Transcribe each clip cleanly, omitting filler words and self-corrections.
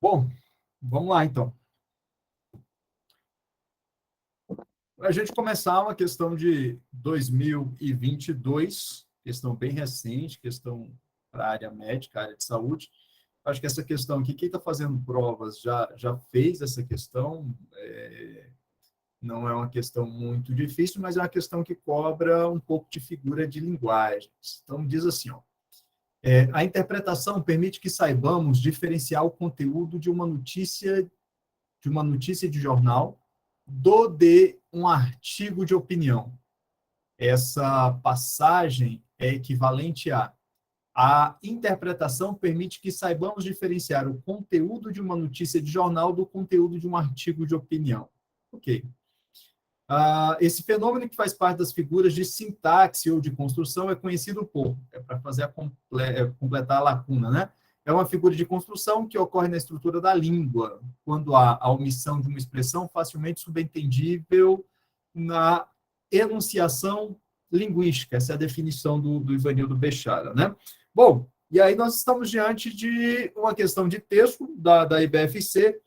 Bom, vamos lá então. Para a gente começar uma questão de 2022, questão bem recente, questão para a área médica, área de saúde. Acho que essa questão aqui, quem está fazendo provas já fez essa questão, não é uma questão muito difícil, mas é uma questão que cobra um pouco de figura de linguagens. Então, diz assim, ó, a interpretação permite que saibamos diferenciar o conteúdo de uma notícia de jornal de um artigo de opinião. Essa passagem é equivalente a interpretação permite que saibamos diferenciar o conteúdo de uma notícia de jornal do conteúdo de um artigo de opinião. Ok. Esse fenômeno que faz parte das figuras de sintaxe ou de construção é conhecido por, para fazer completar a lacuna, né? É uma figura de construção que ocorre na estrutura da língua, quando há a omissão de uma expressão facilmente subentendível na enunciação linguística. Essa é a definição do Ivanildo Bechara, né? Bom, e aí nós estamos diante de uma questão de texto da IBFC,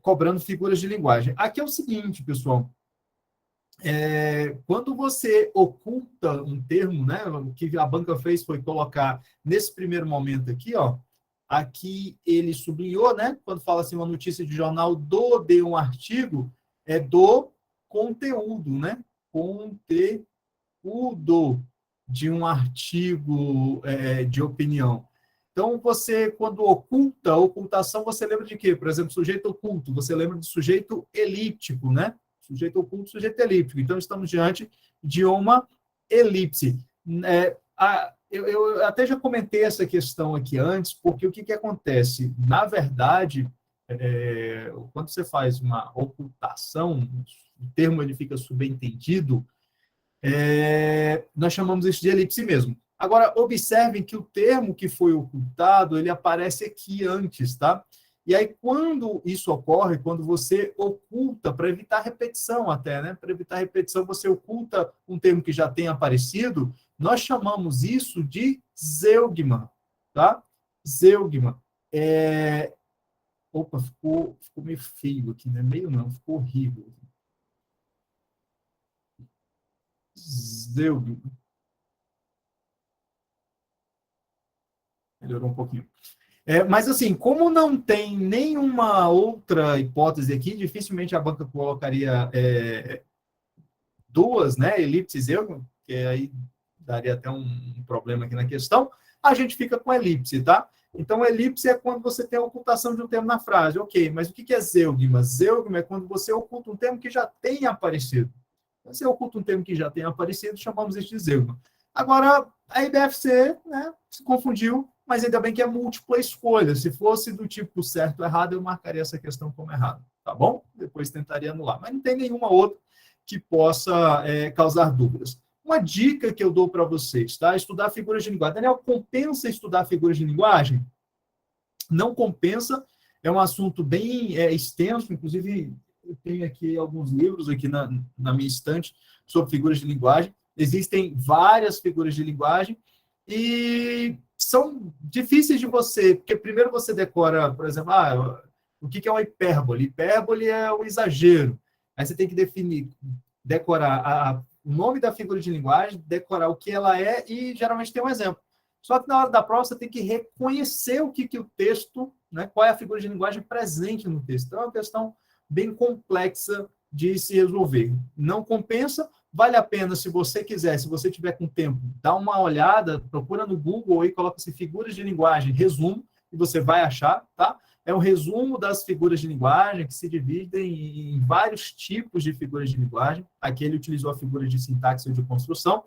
cobrando figuras de linguagem. Aqui é o seguinte, pessoal, quando você oculta um termo, né, o que a banca fez foi colocar nesse primeiro momento aqui, ó, aqui ele sublinhou, né, quando fala assim uma notícia de jornal de um artigo, é do conteúdo, né, conteúdo de um artigo de opinião. Então, você, quando oculta, ocultação, você lembra de quê? Por exemplo, sujeito oculto, você lembra de sujeito elíptico, né? Sujeito oculto, sujeito elíptico. Então, estamos diante de uma elipse. Eu até já comentei essa questão aqui antes, porque o que acontece? Na verdade, quando você faz uma ocultação, o termo ele fica subentendido, nós chamamos isso de elipse mesmo. Agora, observem que o termo que foi ocultado, ele aparece aqui antes, tá? E aí, quando isso ocorre, quando você oculta, para evitar repetição até, né? Para evitar repetição, você oculta um termo que já tem aparecido, nós chamamos isso de zeugma, tá? Zeugma. Opa, ficou meio feio aqui, né? Meio não, ficou horrível. Zeugma. Melhorou um pouquinho. Mas, assim, como não tem nenhuma outra hipótese aqui, dificilmente a banca colocaria duas, né, elipses eu, que aí daria até um problema aqui na questão, a gente fica com elipse, tá? Então, elipse é quando você tem a ocultação de um termo na frase. Ok, mas o que é zeugma? Zeugma é quando você oculta um termo que já tem aparecido. Você oculta um termo que já tem aparecido, chamamos isso de zeugma. Agora, a IBFC, né, se confundiu, mas ainda bem que é múltipla escolha. Se fosse do tipo certo ou errado, eu marcaria essa questão como errada, tá bom? Depois tentaria anular. Mas não tem nenhuma outra que possa causar dúvidas. Uma dica que eu dou para vocês, tá? Estudar figuras de linguagem. Daniel, compensa estudar figuras de linguagem? Não compensa, é um assunto bem extenso, inclusive eu tenho aqui alguns livros aqui na minha estante sobre figuras de linguagem. Existem várias figuras de linguagem e são difíceis de você, porque primeiro você decora, por exemplo, o que é uma hipérbole? Hipérbole é um exagero. Aí você tem que decorar o nome da figura de linguagem, decorar o que ela é e geralmente tem um exemplo. Só que na hora da prova você tem que reconhecer o que o texto, né, qual é a figura de linguagem presente no texto. Então é uma questão bem complexa de se resolver. Não compensa, vale a pena, se você quiser, se você tiver com tempo, dá uma olhada, procura no Google e coloca-se figuras de linguagem, resumo, e você vai achar, tá? É um resumo das figuras de linguagem que se dividem em vários tipos de figuras de linguagem. Aqui ele utilizou a figura de sintaxe ou de construção.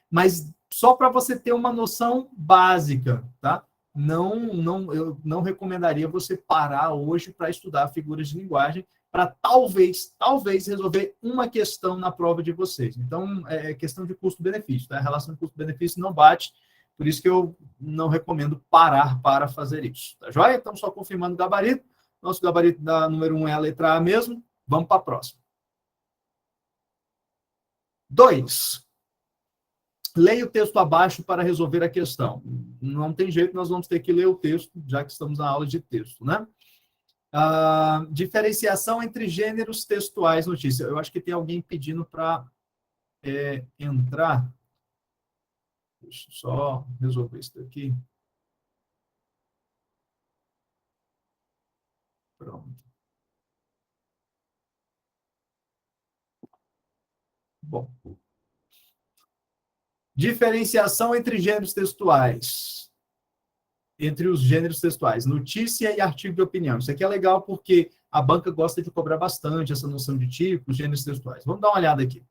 Mas só para você ter uma noção básica, tá? Eu não recomendaria você parar hoje para estudar figuras de linguagem para talvez resolver uma questão na prova de vocês. Então, é questão de custo-benefício, tá? A relação de custo-benefício não bate, por isso que eu não recomendo parar para fazer isso, tá joia? Então, só confirmando o gabarito. Nosso gabarito da número 1 é a letra A mesmo. Vamos para a próxima. 2. Leia o texto abaixo para resolver a questão. não tem jeito, nós vamos ter que ler o texto, já que estamos na aula de texto, né? Diferenciação entre gêneros textuais, notícia. Eu acho que tem alguém pedindo para entrar. Deixa eu só resolver isso daqui. Pronto. Bom. Diferenciação entre gêneros textuais. Entre os gêneros textuais, notícia e artigo de opinião. Isso aqui é legal porque a banca gosta de cobrar bastante essa noção de tipos, gêneros textuais. Vamos dar uma olhada aqui.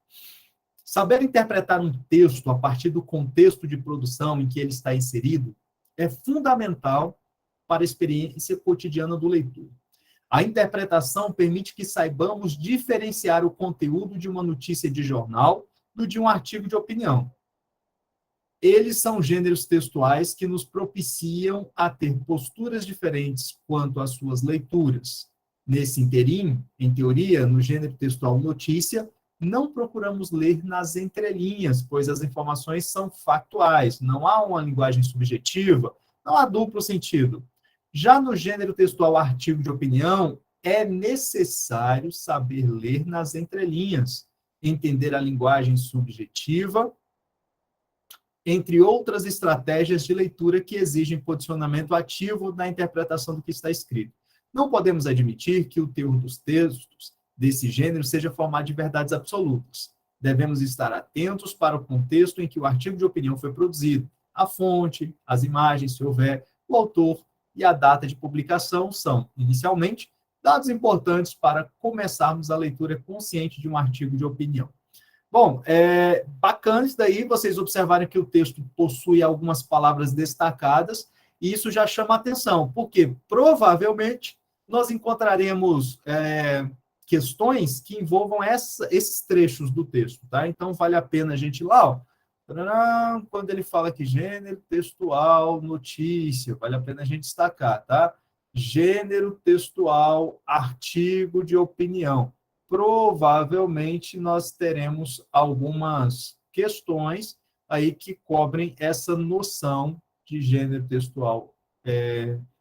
Saber interpretar um texto a partir do contexto de produção em que ele está inserido é fundamental para a experiência cotidiana do leitor. A interpretação permite que saibamos diferenciar o conteúdo de uma notícia de jornal do de um artigo de opinião. Eles são gêneros textuais que nos propiciam a ter posturas diferentes quanto às suas leituras. Nesse interim, em teoria, no gênero textual notícia, não procuramos ler nas entrelinhas, pois as informações são factuais, não há uma linguagem subjetiva, não há duplo sentido. Já no gênero textual artigo de opinião, é necessário saber ler nas entrelinhas, entender a linguagem subjetiva, entre outras estratégias de leitura que exigem posicionamento ativo na interpretação do que está escrito. Não podemos admitir que o teor dos textos desse gênero seja formado de verdades absolutas. Devemos estar atentos para o contexto em que o artigo de opinião foi produzido, a fonte, as imagens, se houver, o autor e a data de publicação são, inicialmente, dados importantes para começarmos a leitura consciente de um artigo de opinião. Bom, bacana isso daí, vocês observarem que o texto possui algumas palavras destacadas, e isso já chama atenção, porque provavelmente nós encontraremos questões que envolvam esses trechos do texto, tá? Então, vale a pena a gente ir lá, ó, quando ele fala que gênero textual, notícia, vale a pena a gente destacar, tá? Gênero textual, artigo de opinião. Provavelmente nós teremos algumas questões aí que cobrem essa noção de gênero textual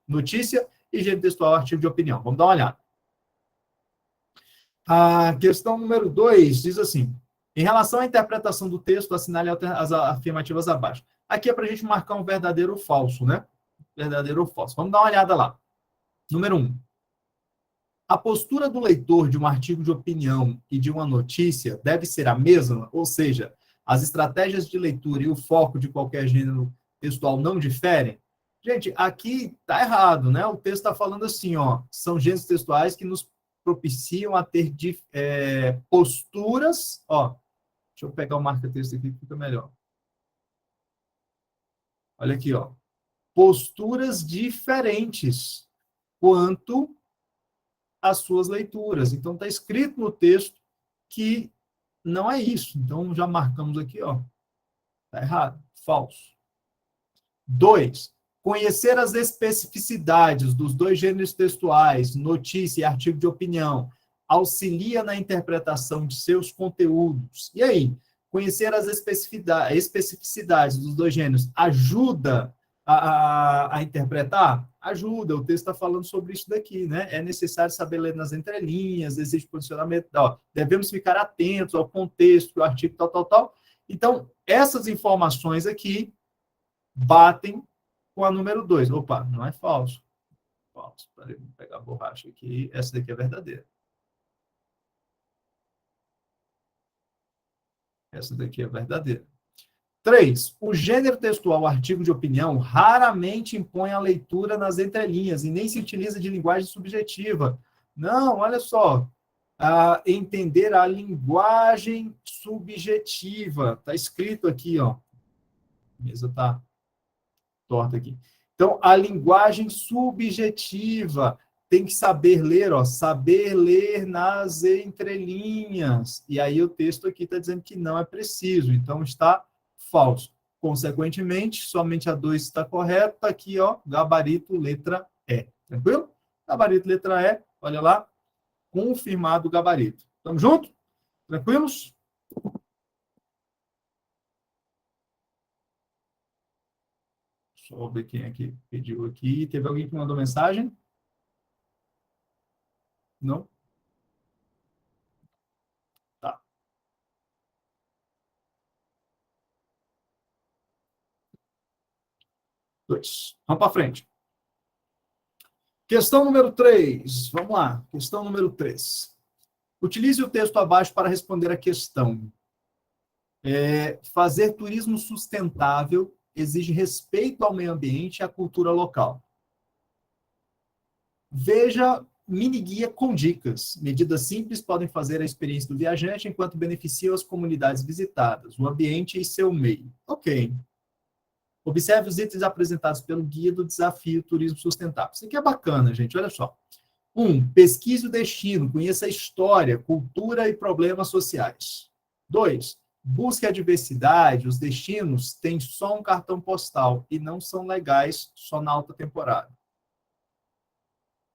notícia e gênero textual artigo de opinião. Vamos dar uma olhada. A questão número 2 diz assim: em relação à interpretação do texto, assinale as afirmativas abaixo. Aqui é para a gente marcar um verdadeiro ou falso, né? Verdadeiro ou falso. Vamos dar uma olhada lá. Número 1. A postura do leitor de um artigo de opinião e de uma notícia deve ser a mesma, ou seja, as estratégias de leitura e o foco de qualquer gênero textual não diferem? Gente, aqui está errado, né? O texto está falando assim, ó, são gêneros textuais que nos propiciam a ter posturas, ó, deixa eu pegar o marca-texto aqui que fica melhor. Olha aqui, ó, posturas diferentes quanto as suas leituras. Então, está escrito no texto que não é isso. Então, já marcamos aqui, ó. Está errado. Falso. 2. Conhecer as especificidades dos dois gêneros textuais, notícia e artigo de opinião, auxilia na interpretação de seus conteúdos. E aí? Conhecer as especificidades dos dois gêneros ajuda a interpretar? Ajuda, o texto está falando sobre isso daqui, né? É necessário saber ler nas entrelinhas, existe posicionamento, ó, devemos ficar atentos ao contexto, ao artigo, tal, tal, tal. Então, essas informações aqui batem com a número 2. Opa, não é falso. Falso. Peraí, vou pegar a borracha aqui. Essa daqui é verdadeira. Essa daqui é verdadeira. 3. O gênero textual artigo de opinião raramente impõe a leitura nas entrelinhas e nem se utiliza de linguagem subjetiva. Não, olha só. Entender a linguagem subjetiva. Está escrito aqui, ó. A mesa está torta aqui. Então, a linguagem subjetiva tem que saber ler, ó, saber ler nas entrelinhas. E aí o texto aqui está dizendo que não é preciso, então está falso. Consequentemente, somente a 2 está correta. Está aqui, ó, gabarito, letra E. Tranquilo? Gabarito, letra E, olha lá, confirmado o gabarito. Tamo junto? Tranquilos? Deixa eu ver quem é que pediu aqui. Teve alguém que mandou mensagem? Não? Tá. Dois. Vamos para frente. Questão número 3. Vamos lá. Questão número 3. Utilize o texto abaixo para responder a questão. Fazer turismo sustentável exige respeito ao meio ambiente e à cultura local. Veja mini guia com dicas. Medidas simples podem fazer a experiência do viajante enquanto beneficiam as comunidades visitadas, o ambiente e seu meio. Ok. Observe os itens apresentados pelo guia do desafio Turismo Sustentável. Isso aqui é bacana, gente. Olha só. 1. Pesquise o destino. Conheça a história, cultura e problemas sociais. 2. Busque a diversidade. Os destinos têm só um cartão postal e não são legais só na alta temporada.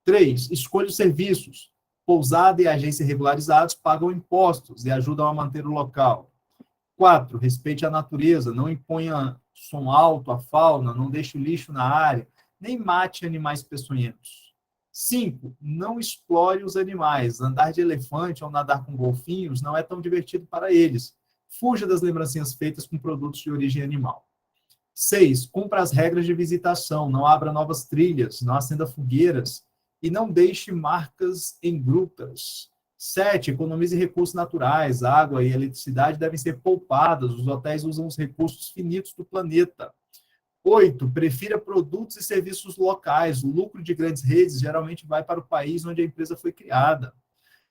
3. Escolha os serviços. Pousada e agência regularizados pagam impostos e ajudam a manter o local. 4. Respeite a natureza. Não imponha som alto à fauna, não deixe o lixo na área, nem mate animais peçonhentos. 5. Não explore os animais. Andar de elefante ou nadar com golfinhos não é tão divertido para eles. Fuja das lembrancinhas feitas com produtos de origem animal. 6. Cumpra as regras de visitação. Não abra novas trilhas, não acenda fogueiras e não deixe marcas em grutas. 7. Economize recursos naturais. Água e eletricidade devem ser poupadas. Os hotéis usam os recursos finitos do planeta. 8. Prefira produtos e serviços locais. O lucro de grandes redes geralmente vai para o país onde a empresa foi criada.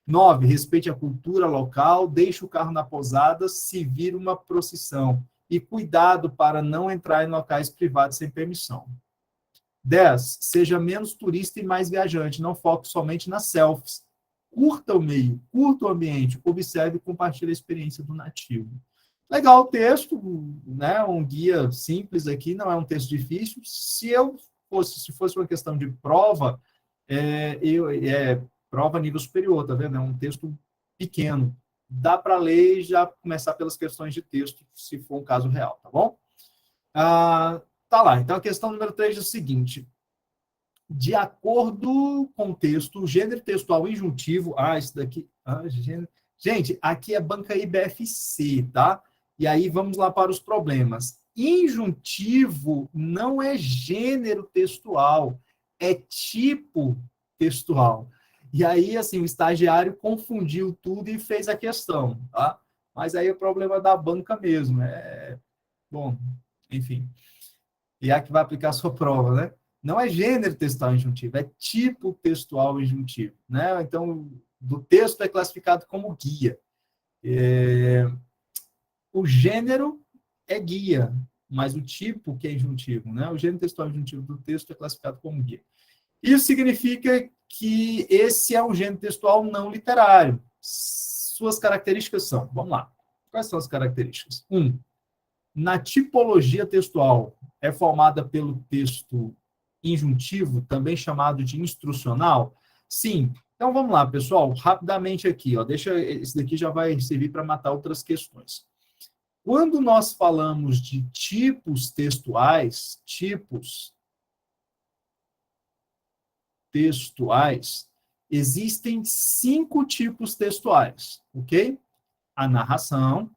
9. Respeite a cultura local. Deixe o carro na pousada se vir uma procissão. E cuidado para não entrar em locais privados sem permissão. 10. Seja menos turista e mais viajante. Não foque somente nas selfies. Curta o meio, curta o ambiente, observe e compartilhe a experiência do nativo. Legal o texto, né? Um guia simples aqui, não é um texto difícil. Se fosse uma questão de prova, prova nível superior, tá vendo? É um texto pequeno. Dá para ler e já começar pelas questões de texto, se for um caso real, tá bom? Tá lá. Então, a questão número 3 é o seguinte. De acordo com o texto, o gênero textual injuntivo... isso daqui... Gente, aqui é banca IBFC, tá? E aí, vamos lá para os problemas. Injuntivo não é gênero textual, é tipo textual. E aí, assim, o estagiário confundiu tudo e fez a questão, tá? Mas aí é o problema da banca mesmo. Bom, enfim. E é a que vai aplicar a sua prova, né? Não é gênero textual injuntivo, é tipo textual injuntivo, né? Então, do texto é classificado como guia. O gênero é guia, mas o tipo que é injuntivo, né? O gênero textual injuntivo do texto é classificado como guia. Isso significa que esse é um gênero textual não literário. Suas características são, vamos lá. Quais são as características? 1. Na tipologia textual, é formada pelo texto injuntivo, também chamado de instrucional? Sim. Então, vamos lá, pessoal, rapidamente aqui, ó, esse daqui já vai servir para matar outras questões. Quando nós falamos de tipos textuais, existem 5 tipos textuais, ok? A narração.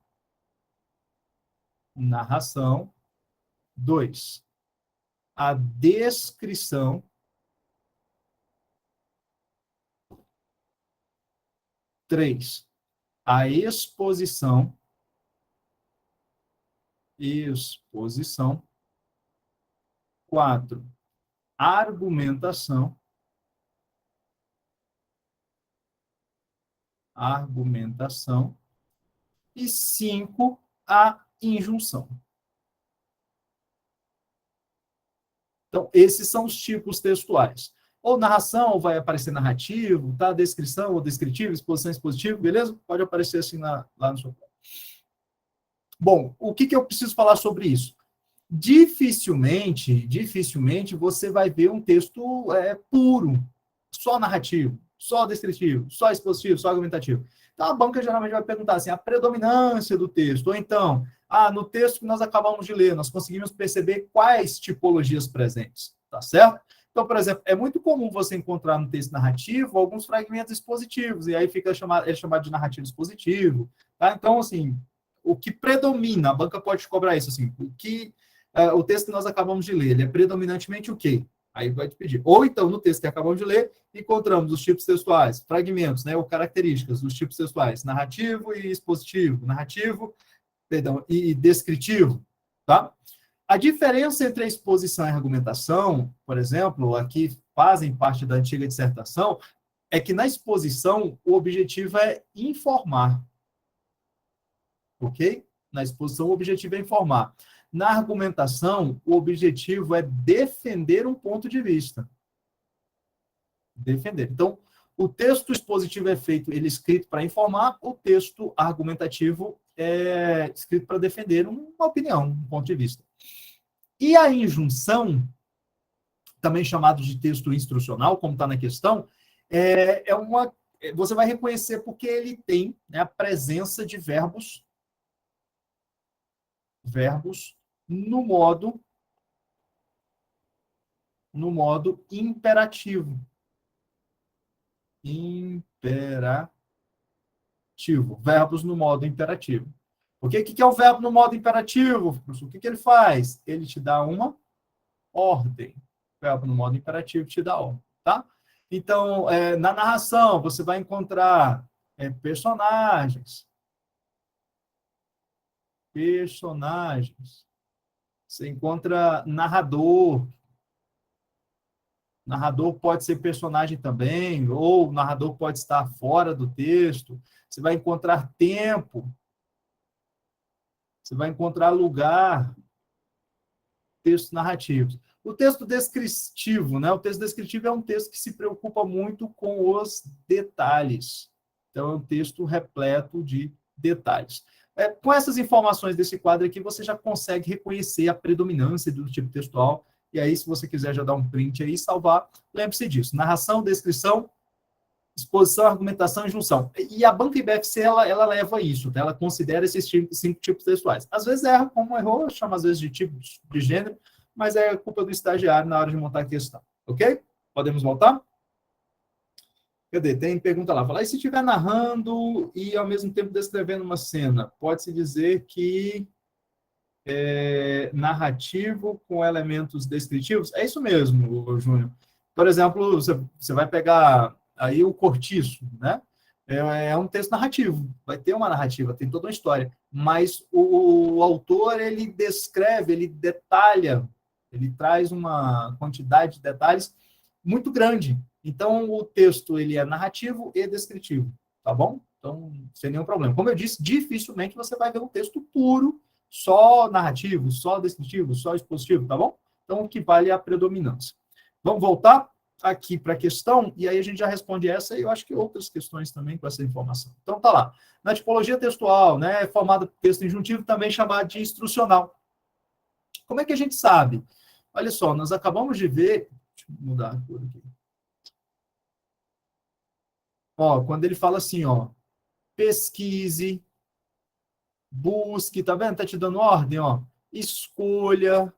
2. A descrição. 3. A exposição. 4. Argumentação. E 5. A injunção. Então, esses são os tipos textuais. Ou narração, ou vai aparecer narrativo, tá? Descrição ou descritivo, exposição expositivo, beleza? Pode aparecer assim lá no seu plano. Bom, o que eu preciso falar sobre isso? Dificilmente você vai ver um texto puro, só narrativo, só descritivo, só expositivo, só argumentativo. Então, a banca geralmente vai perguntar assim, a predominância do texto, ou então, no texto que nós acabamos de ler, nós conseguimos perceber quais tipologias presentes, tá certo? Então, por exemplo, é muito comum você encontrar no texto narrativo alguns fragmentos expositivos, e aí fica chamado, é chamado de narrativo expositivo, tá? Então, assim, o que predomina, a banca pode cobrar isso, assim, o texto que nós acabamos de ler, ele é predominantemente o quê? Aí vai te pedir. Ou então, no texto que acabamos de ler, encontramos os tipos textuais, fragmentos, né, ou características dos tipos textuais, narrativo e expositivo, narrativo, perdão, e descritivo, tá? A diferença entre a exposição e a argumentação, por exemplo, aqui fazem parte da antiga dissertação, é que na exposição o objetivo é informar, ok? Na exposição o objetivo é informar. Na argumentação, o objetivo é defender um ponto de vista. Defender. Então, o texto expositivo é feito, ele é escrito para informar, o texto argumentativo é escrito para defender uma opinião, um ponto de vista. E a injunção, também chamado de texto instrucional, como está na questão, você vai reconhecer porque ele tem, né, a presença de verbos no modo imperativo. Verbos no modo imperativo. O que é o verbo no modo imperativo? O que ele faz? Ele te dá uma ordem. O verbo no modo imperativo te dá ordem, tá? Então, na narração, você vai encontrar personagens. Você encontra narrador. Narrador pode ser personagem também, ou o narrador pode estar fora do texto. Você vai encontrar tempo. Você vai encontrar lugar. Textos narrativos. O texto descritivo, né? O texto descritivo é um texto que se preocupa muito com os detalhes. Então, é um texto repleto de detalhes. Com essas informações desse quadro aqui, você já consegue reconhecer a predominância do tipo textual. E aí, se você quiser já dar um print aí e salvar, lembre-se disso. Narração, descrição, exposição, argumentação e junção. E a banca IBFC, ela leva isso, tá? Ela considera esses 5 tipos textuais. Às vezes erra, como errou, chama às vezes de tipo de gênero, mas é culpa do estagiário na hora de montar a questão. Ok? Podemos voltar? Cadê? Tem pergunta lá. Fala, e se estiver narrando e ao mesmo tempo descrevendo uma cena, pode-se dizer que narrativo com elementos descritivos? É isso mesmo, Júnior. Por exemplo, você vai pegar aí o Cortiço, né? É um texto narrativo, vai ter uma narrativa, tem toda uma história, mas o autor, ele descreve, ele detalha, ele traz uma quantidade de detalhes muito grande. Então, o texto, ele é narrativo e descritivo, tá bom? Então, sem nenhum problema. Como eu disse, dificilmente você vai ver um texto puro, só narrativo, só descritivo, só expositivo, tá bom? Então, o que vale é a predominância. Vamos voltar aqui para a questão, e aí a gente já responde essa, e eu acho que outras questões também com essa informação. Então, tá lá. Na tipologia textual, né, é formada por texto injuntivo, também chamado de instrucional. Como é que a gente sabe? Olha só, nós acabamos de ver, deixa eu mudar a cor aqui. Ó, quando ele fala assim, ó, pesquise, busque, tá vendo? Tá te dando ordem, ó. Escolha,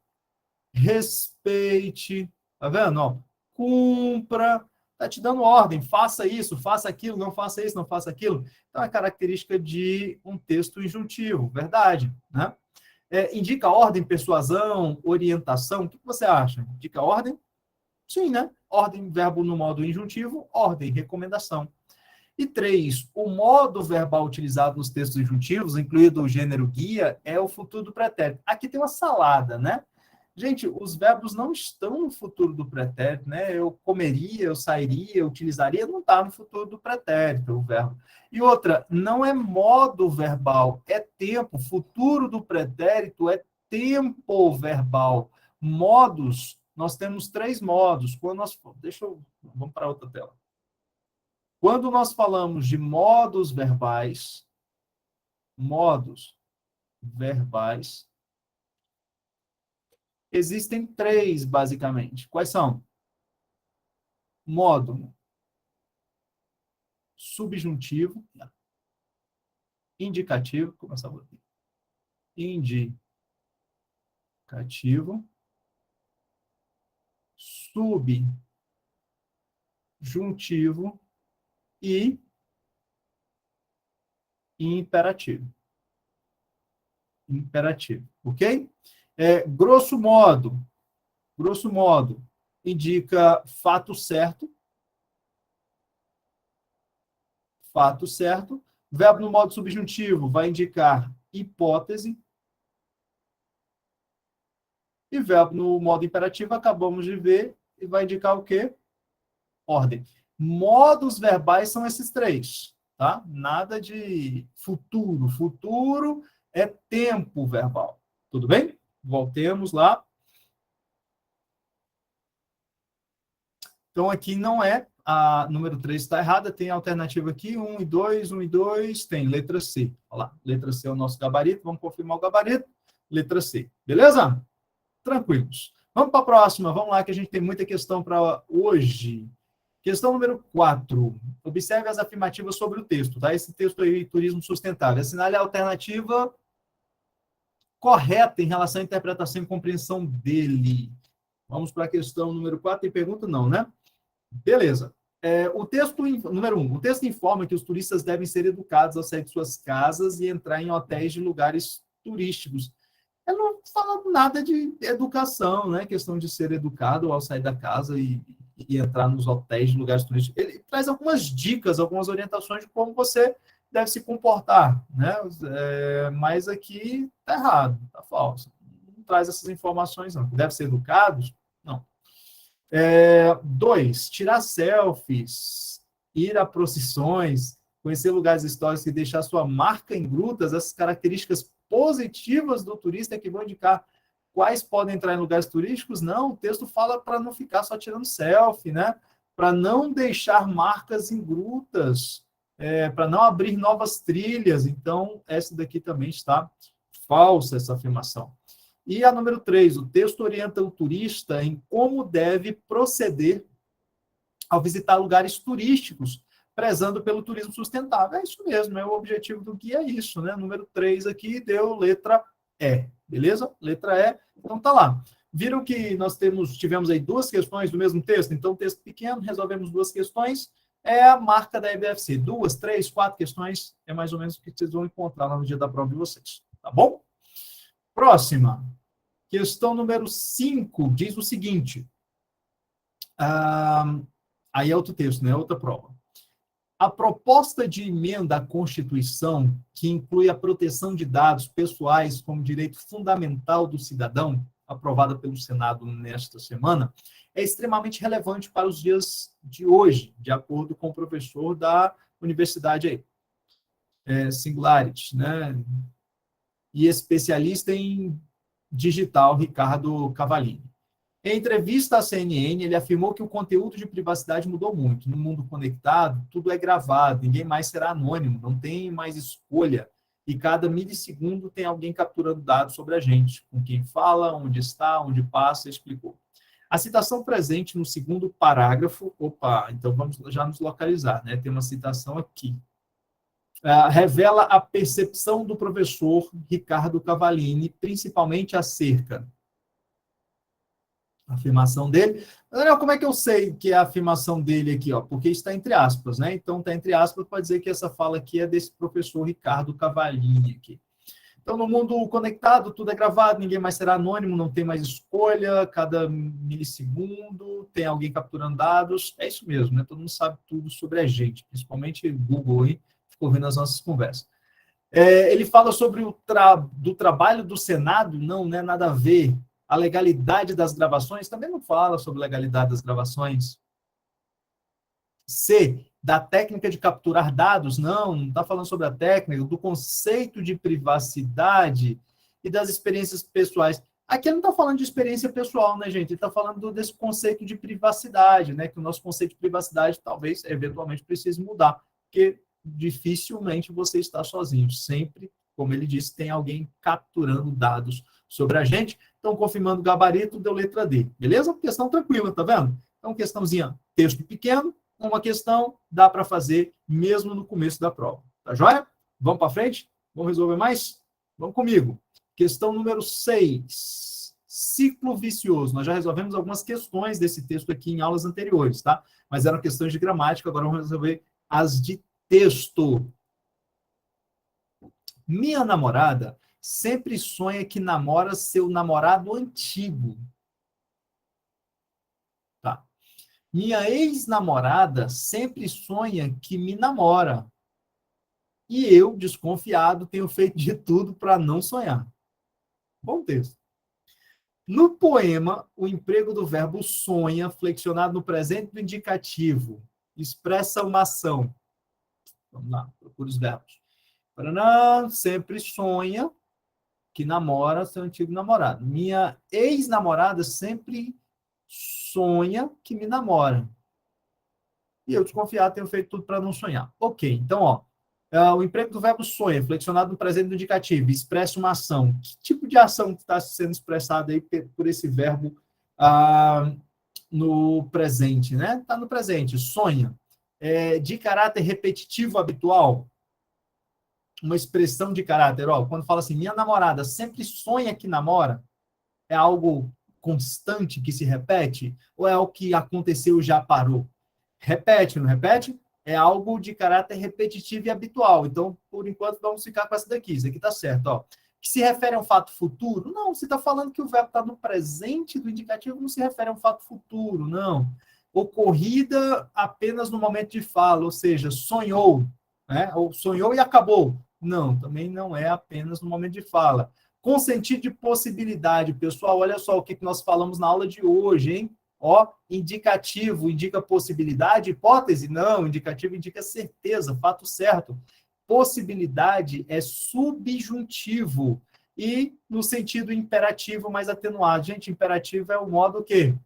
respeite, tá vendo? Ó, cumpra, tá te dando ordem, faça isso, faça aquilo, não faça isso, não faça aquilo. Então, é característica de um texto injuntivo, verdade, né? Indica ordem, persuasão, orientação, o que você acha? Indica ordem? Sim, né? Ordem, verbo no modo injuntivo, ordem, recomendação. E 3, o modo verbal utilizado nos textos injuntivos, incluído o gênero guia, é o futuro do pretérito. Aqui tem uma salada, né? Gente, os verbos não estão no futuro do pretérito, né? Eu comeria, eu sairia, eu utilizaria, não está no futuro do pretérito, o verbo. E outra, não é modo verbal, é tempo. Futuro do pretérito é tempo verbal. Modos, nós temos 3 modos. Vamos para outra tela. Quando nós falamos de modos verbais, existem 3, basicamente. Quais são? Modo subjuntivo, indicativo, começar aqui, indicativo, subjuntivo e imperativo. Imperativo, ok? Grosso modo, indica fato certo. Fato certo. Verbo no modo subjuntivo vai indicar hipótese. E verbo no modo imperativo, acabamos de ver, e vai indicar o quê? Ordem. Modos verbais são esses três, tá? Nada de futuro. Futuro é tempo verbal. Tudo bem? Voltemos lá. Então, aqui não é, a número 3 está errada, tem alternativa aqui, 1 e 2, 1 e 2, tem letra C. Olha lá, letra C é o nosso gabarito, vamos confirmar o gabarito, letra C. Beleza? Tranquilos. Vamos para a próxima, vamos lá, que a gente tem muita questão para hoje. Questão número 4. Observe as afirmativas sobre o texto, tá? Esse texto aí, turismo sustentável. Assinale a alternativa correta em relação à interpretação e compreensão dele. Vamos para a questão número 4. Tem pergunta? Não, né? Beleza. O texto, número 1. O texto informa que os turistas devem ser educados ao sair de suas casas e entrar em hotéis de lugares turísticos. Eu não falo nada de educação, né? Questão de ser educado ao sair da casa e entrar nos hotéis de lugares turísticos. Ele traz algumas dicas, algumas orientações de como você deve se comportar, né? Mas aqui está errado, está falso. Não traz essas informações, não. Deve ser educados? Não. 2, tirar selfies, ir a procissões, conhecer lugares históricos e deixar sua marca em grutas, essas características positivas do turista que vão indicar quais podem entrar em lugares turísticos. Não, o texto fala para não ficar só tirando selfie, né? Para não deixar marcas em grutas, para não abrir novas trilhas. Então, essa daqui também está falsa, essa afirmação. E a número 3, o texto orienta o turista em como deve proceder ao visitar lugares turísticos, prezando pelo turismo sustentável. É isso mesmo, o objetivo do guia é isso, né? Número 3 aqui deu letra E, beleza? Letra E, então tá lá. Viram que nós tivemos aí 2 questões do mesmo texto? Então, texto pequeno, resolvemos 2 questões, é a marca da EBFC. 2, 3, 4 questões, é mais ou menos o que vocês vão encontrar lá no dia da prova de vocês, tá bom? Próxima. Questão número 5 diz o seguinte. Aí é outro texto, né? Outra prova. A proposta de emenda à Constituição, que inclui a proteção de dados pessoais como direito fundamental do cidadão, aprovada pelo Senado nesta semana, é extremamente relevante para os dias de hoje, de acordo com o professor da universidade aí, Singularity, né? E especialista em digital, Ricardo Cavallini. Em entrevista à CNN, ele afirmou que o conteúdo de privacidade mudou muito. No mundo conectado, tudo é gravado, ninguém mais será anônimo, não tem mais escolha. E cada milissegundo tem alguém capturando dados sobre a gente, com quem fala, onde está, onde passa, explicou. A citação presente no segundo parágrafo, então vamos já nos localizar, né? Tem uma citação aqui. Revela a percepção do professor Ricardo Cavallini, principalmente acerca a afirmação dele. Daniel, como é que eu sei que é a afirmação dele aqui? Porque está entre aspas, né? Então, está entre aspas para dizer que essa fala aqui é desse professor Ricardo Cavallini aqui. Então, no mundo conectado, tudo é gravado, ninguém mais será anônimo, não tem mais escolha, cada milissegundo tem alguém capturando dados. É isso mesmo, né? Todo mundo sabe tudo sobre a gente, principalmente Google aí, ficou vendo as nossas conversas. Ele fala sobre do trabalho do Senado, não, né? Nada a ver. A legalidade das gravações, também não fala sobre legalidade das gravações. C, da técnica de capturar dados, não está falando sobre a técnica, do conceito de privacidade e das experiências pessoais. Aqui ele não está falando de experiência pessoal, né, gente? Ele está falando desse conceito de privacidade, né? Que o nosso conceito de privacidade talvez, eventualmente, precise mudar, porque dificilmente você está sozinho. Sempre, como ele disse, tem alguém capturando dados sobre a gente. Então, confirmando o gabarito, deu letra D. Beleza? Questão tranquila, tá vendo? Então, questãozinha, texto pequeno, uma questão dá para fazer mesmo no começo da prova. Tá joia? Vamos para frente? Vamos resolver mais? Vamos comigo. Questão número 6. Ciclo vicioso. Nós já resolvemos algumas questões desse texto aqui em aulas anteriores, tá? Mas eram questões de gramática, agora vamos resolver as de texto. Minha namorada sempre sonha que namora seu namorado antigo. Tá. Minha ex-namorada sempre sonha que me namora. E eu, desconfiado, tenho feito de tudo para não sonhar. Bom texto. No poema, o emprego do verbo sonha, flexionado no presente do indicativo, expressa uma ação. Vamos lá, procura os verbos. Paraná, sempre sonha que namora seu antigo namorado. Minha ex-namorada sempre sonha que me namora. E eu, desconfiado, tenho feito tudo para não sonhar. Ok, então, ó, o emprego do verbo sonha, flexionado no presente do indicativo, expressa uma ação. Que tipo de ação está sendo expressada aí por esse verbo no presente, né? Está no presente, sonha. De caráter repetitivo habitual, uma expressão de caráter, ó, quando fala assim, minha namorada sempre sonha que namora, é algo constante que se repete, ou é o que aconteceu e já parou? Repete, não repete? É algo de caráter repetitivo e habitual. Então, por enquanto, vamos ficar com essa daqui. Isso aqui está certo, ó. Que se refere a um fato futuro? Não, você está falando que o verbo está no presente do indicativo, não se refere a um fato futuro, não. Ocorrida apenas no momento de fala, ou seja, sonhou, né? Ou sonhou e acabou. Não, também não é apenas no momento de fala. Com sentido de possibilidade, pessoal, olha só o que nós falamos na aula de hoje, hein? Ó, indicativo indica possibilidade, hipótese? Não, indicativo indica certeza, fato certo. Possibilidade é subjuntivo e no sentido imperativo mais atenuado. Gente, imperativo é o modo que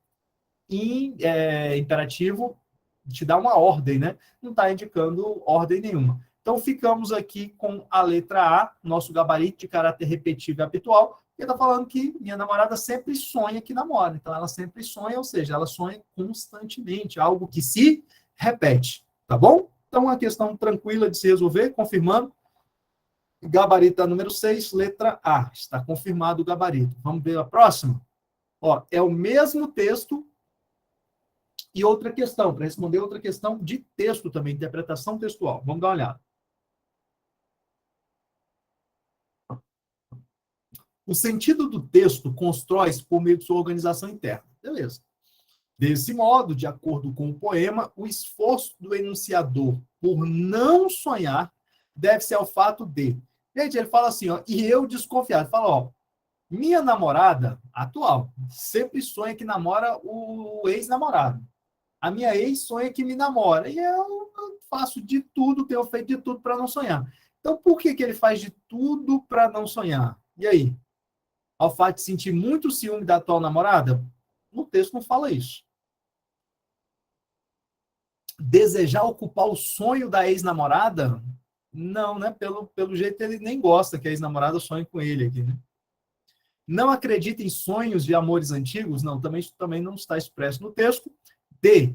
imperativo te dá uma ordem, né? Não está indicando ordem nenhuma. Então, ficamos aqui com a letra A, nosso gabarito de caráter repetitivo e habitual, que está falando que minha namorada sempre sonha que namora. Então, ela sempre sonha, ou seja, ela sonha constantemente, algo que se repete, tá bom? Então, uma questão tranquila de se resolver, confirmando. Gabarito número 6, letra A. Está confirmado o gabarito. Vamos ver a próxima? Ó, é o mesmo texto e outra questão, para responder outra questão de texto também, interpretação textual. Vamos dar uma olhada. O sentido do texto constrói-se por meio de sua organização interna. Beleza. Desse modo, de acordo com o poema, o esforço do enunciador por não sonhar deve-se ao fato de... Gente, ele fala assim, ó, e eu desconfiado. Ele fala, ó, minha namorada atual sempre sonha que namora o ex-namorado. A minha ex sonha que me namora. E eu faço de tudo, tenho feito de tudo para não sonhar. Então, por que ele faz de tudo para não sonhar? E aí? Ao fato de sentir muito ciúme da atual namorada? No texto não fala isso. Desejar ocupar o sonho da ex-namorada? Não, né? Pelo jeito ele nem gosta que a ex-namorada sonhe com ele aqui, né? Não acredita em sonhos de amores antigos? Não, também não está expresso no texto. D.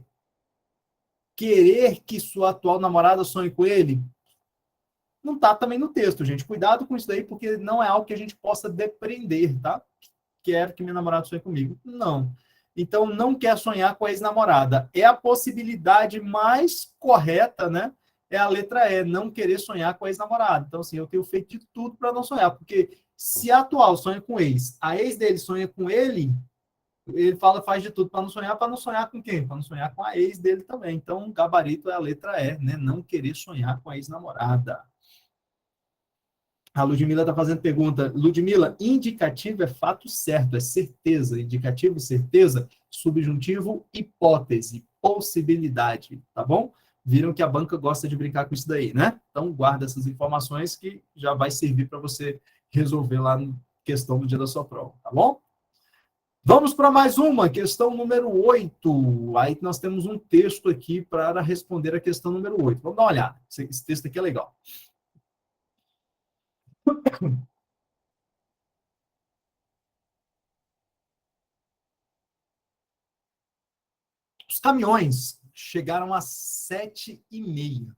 Querer que sua atual namorada sonhe com ele? Não está também no texto, gente. Cuidado com isso daí, porque não é algo que a gente possa depreender, tá? Quero que minha namorada sonhe comigo. Não. Então, não quer sonhar com a ex-namorada. É a possibilidade mais correta, né? É a letra E, não querer sonhar com a ex-namorada. Então, assim, eu tenho feito de tudo para não sonhar, porque se a atual sonha com o ex, a ex dele sonha com ele faz de tudo para não sonhar com quem? Para não sonhar com a ex dele também. Então, o gabarito é a letra E, né? Não querer sonhar com a ex-namorada. A Ludmila está fazendo pergunta. Ludmila, indicativo é fato certo, é certeza. Indicativo, certeza. Subjuntivo, hipótese, possibilidade, tá bom? Viram que a banca gosta de brincar com isso daí, né? Então, guarda essas informações que já vai servir para você resolver lá na questão do dia da sua prova, tá bom? Vamos para mais uma, questão número 8. Aí nós temos um texto aqui para responder a questão número 8. Vamos dar uma olhada. Esse texto aqui é legal. Os caminhões chegaram às 7h30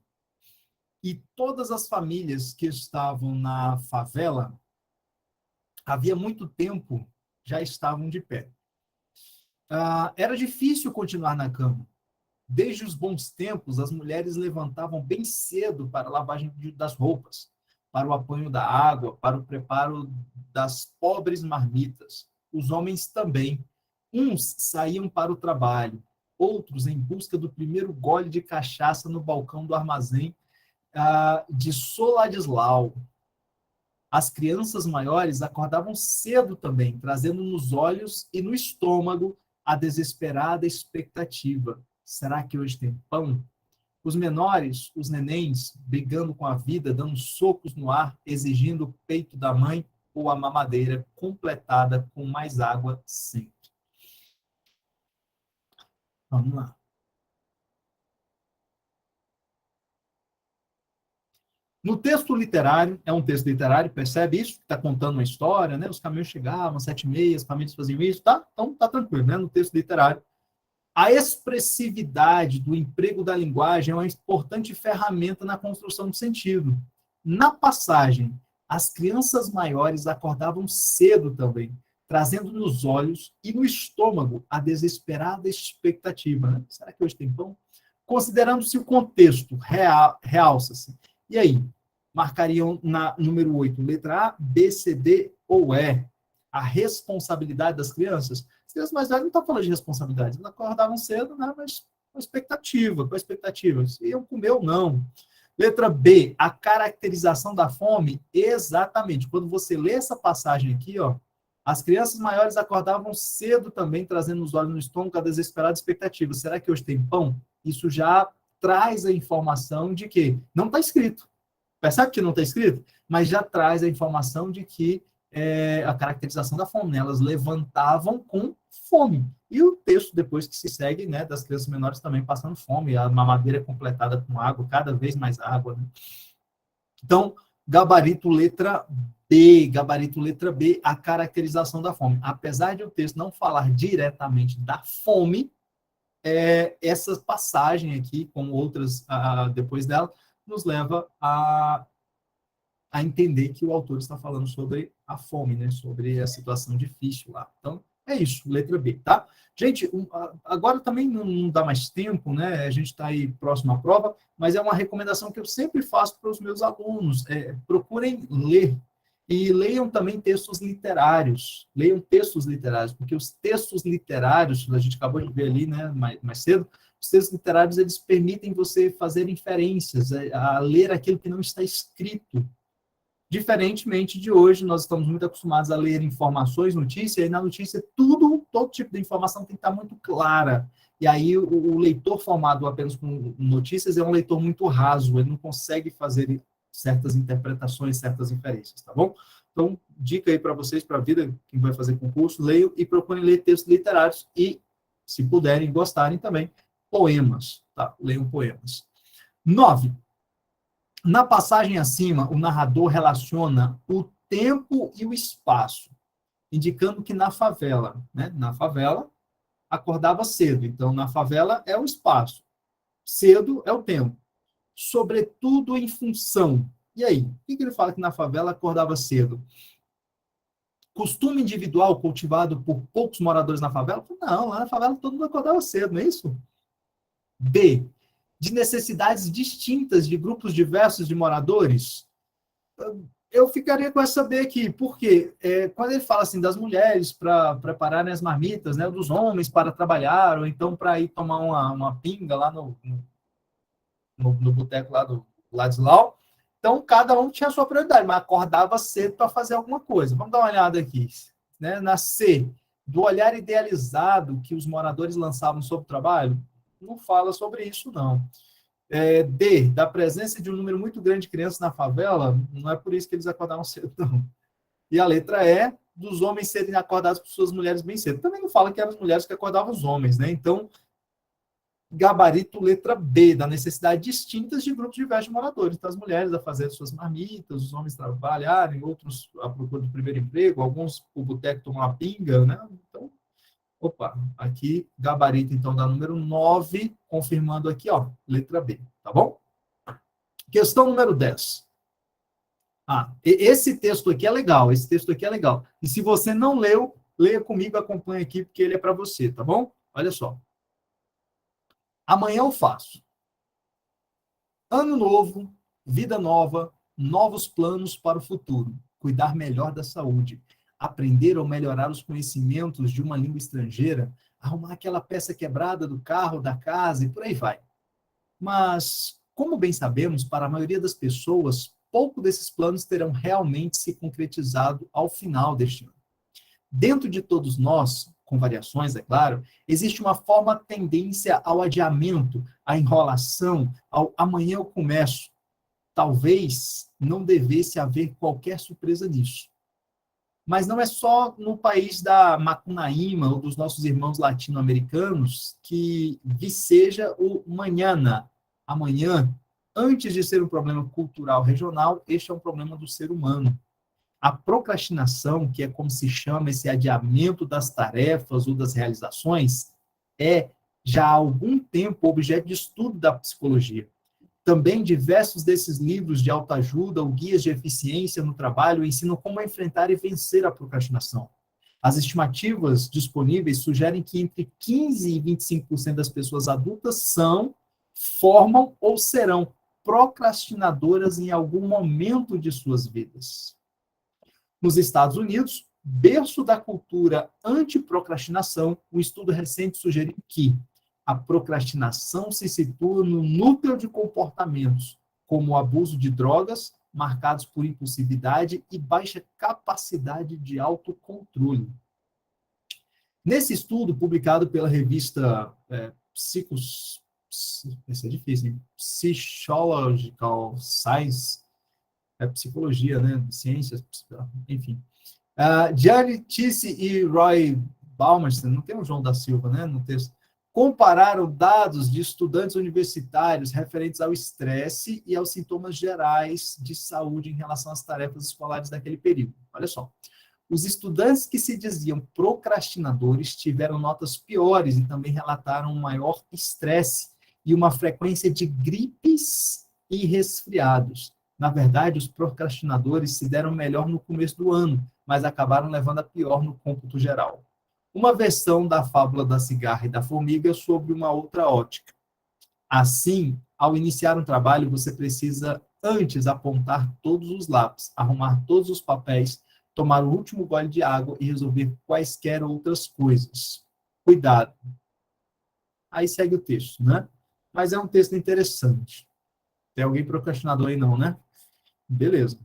e todas as famílias que estavam na favela havia muito tempo já estavam de pé. Era difícil continuar na cama. Desde os bons tempos, as mulheres levantavam bem cedo para a lavagem das roupas, para o apanho da água, para o preparo das pobres marmitas. Os homens também. Uns saíam para o trabalho, outros em busca do primeiro gole de cachaça no balcão do armazém de Soladislau. As crianças maiores acordavam cedo também, trazendo nos olhos e no estômago a desesperada expectativa. Será que hoje tem pão? Os menores, os nenéns, brigando com a vida, dando socos no ar, exigindo o peito da mãe ou a mamadeira completada com mais água sempre. Vamos lá. No texto literário, é um texto literário, percebe isso? Está contando uma história, né? Os caminhos chegavam, 7h30, as famílias faziam isso, tá? Então tá tranquilo, né? No texto literário. A expressividade do emprego da linguagem é uma importante ferramenta na construção de sentido. Na passagem, as crianças maiores acordavam cedo também, trazendo nos olhos e no estômago a desesperada expectativa. Né? Será que hoje tem pão? Considerando-se o contexto, realça-se. E aí? Marcariam na número 8, letra A, B, C, D ou E. A responsabilidade das crianças. As crianças mais velhas não estão falando de responsabilidade. Elas acordavam cedo, né, mas com expectativa. Se iam comer ou não. Letra B, a caracterização da fome. Exatamente. Quando você lê essa passagem aqui, ó, as crianças maiores acordavam cedo também, trazendo os olhos no estômago a desesperada expectativa. Será que hoje tem pão? Isso já traz a informação de que não está escrito. Percebe que não está escrito? Mas já traz a informação de que a caracterização da fome, né? Elas levantavam com fome. E o texto depois que se segue, né, das crianças menores também passando fome, a mamadeira completada com água, cada vez mais água. Né? Então, gabarito letra B, a caracterização da fome. Apesar de o texto não falar diretamente da fome, essa passagem aqui, como outras depois dela, nos leva a entender que o autor está falando sobre a fome, né? Sobre a situação difícil lá. Então, é isso, letra B, tá? Gente, agora também não dá mais tempo, né? A gente está aí próximo à prova, mas é uma recomendação que eu sempre faço para os meus alunos. Procurem ler. E leiam também textos literários. Leiam textos literários, porque os textos literários, a gente acabou de ver ali, né, mais cedo, os textos literários, eles permitem você fazer inferências, a ler aquilo que não está escrito. Diferentemente de hoje, nós estamos muito acostumados a ler informações, notícias, e na notícia todo tipo de informação tem que estar muito clara. E aí o leitor formado apenas com notícias é um leitor muito raso, ele não consegue fazer certas interpretações, certas inferências, tá bom? Então, dica aí para vocês, para a vida, quem vai fazer concurso, leiam e procurem ler textos literários e, se puderem, gostarem também, poemas, tá? Leiam poemas. 9. Na passagem acima, o narrador relaciona o tempo e o espaço, indicando que na favela, né? Na favela, acordava cedo. Então, na favela é o espaço. Cedo é o tempo. Sobretudo em função. E aí? O que ele fala que na favela acordava cedo? Costume individual cultivado por poucos moradores na favela? Não, lá na favela todo mundo acordava cedo, não é isso? B. De necessidades distintas de grupos diversos de moradores? Eu ficaria com essa B aqui, porque quando ele fala assim das mulheres para prepararem as marmitas, né, dos homens para trabalhar, ou então para ir tomar uma pinga lá no boteco lá do Ladislau, então cada um tinha a sua prioridade, mas acordava cedo para fazer alguma coisa. Vamos dar uma olhada aqui. Né? Na C, do olhar idealizado que os moradores lançavam sobre o trabalho, não fala sobre isso, não. D, da presença de um número muito grande de crianças na favela, não é por isso que eles acordavam cedo, não. E a letra E, dos homens serem acordados por suas mulheres bem cedo. Também não fala que eram as mulheres que acordavam os homens, né? Então, gabarito letra B, da necessidade distintas de grupos diversos de moradores. Então, as mulheres a fazer suas marmitas, os homens trabalharem, outros à procura do primeiro emprego, alguns o boteco tomar uma pinga, né? Então, opa, aqui, gabarito, então, da número 9, confirmando aqui, ó, letra B, tá bom? Questão número 10. Esse texto aqui é legal, esse texto aqui é legal. E se você não leu, leia comigo, acompanhe aqui, porque ele é para você, tá bom? Olha só. Amanhã eu faço. Ano novo, vida nova, novos planos para o futuro. Cuidar melhor da saúde. Aprender ou melhorar os conhecimentos de uma língua estrangeira. Arrumar aquela peça quebrada do carro, da casa e por aí vai. Mas, como bem sabemos, para a maioria das pessoas, pouco desses planos terão realmente se concretizado ao final deste ano. Dentro de todos nós, com variações, é claro, existe uma forma tendência ao adiamento, à enrolação, ao amanhã eu começo. Talvez não devesse haver qualquer surpresa nisso. Mas não é só no país da Macunaíma ou dos nossos irmãos latino-americanos que viceja o manhã, amanhã. Antes de ser um problema cultural regional, este é um problema do ser humano. A procrastinação, que é como se chama esse adiamento das tarefas ou das realizações, é já há algum tempo objeto de estudo da psicologia. Também diversos desses livros de autoajuda ou guias de eficiência no trabalho ensinam como enfrentar e vencer a procrastinação. As estimativas disponíveis sugerem que entre 15% e 25% das pessoas adultas são, formam ou serão procrastinadoras em algum momento de suas vidas. Nos Estados Unidos, berço da cultura anti-procrastinação, um estudo recente sugeriu que a procrastinação se situa no núcleo de comportamentos, como o abuso de drogas, marcados por impulsividade e baixa capacidade de autocontrole. Nesse estudo, publicado pela revista esse é difícil, hein? Psychological Science, psicologia, né? Ciências, enfim. Gianni Tisse e Roy Baumeister, não tem o João da Silva, né, no texto, compararam dados de estudantes universitários referentes ao estresse e aos sintomas gerais de saúde em relação às tarefas escolares daquele período. Olha só. Os estudantes que se diziam procrastinadores tiveram notas piores e também relataram um maior estresse e uma frequência de gripes e resfriados. Na verdade, os procrastinadores se deram melhor no começo do ano, mas acabaram levando a pior no cômputo geral. Uma versão da fábula da cigarra e da formiga sobre uma outra ótica. Assim, ao iniciar um trabalho, você precisa antes apontar todos os lápis, arrumar todos os papéis, tomar o último gole de água e resolver quaisquer outras coisas. Cuidado. Aí segue o texto, né? Mas é um texto interessante. Tem alguém procrastinador aí não, né? Beleza.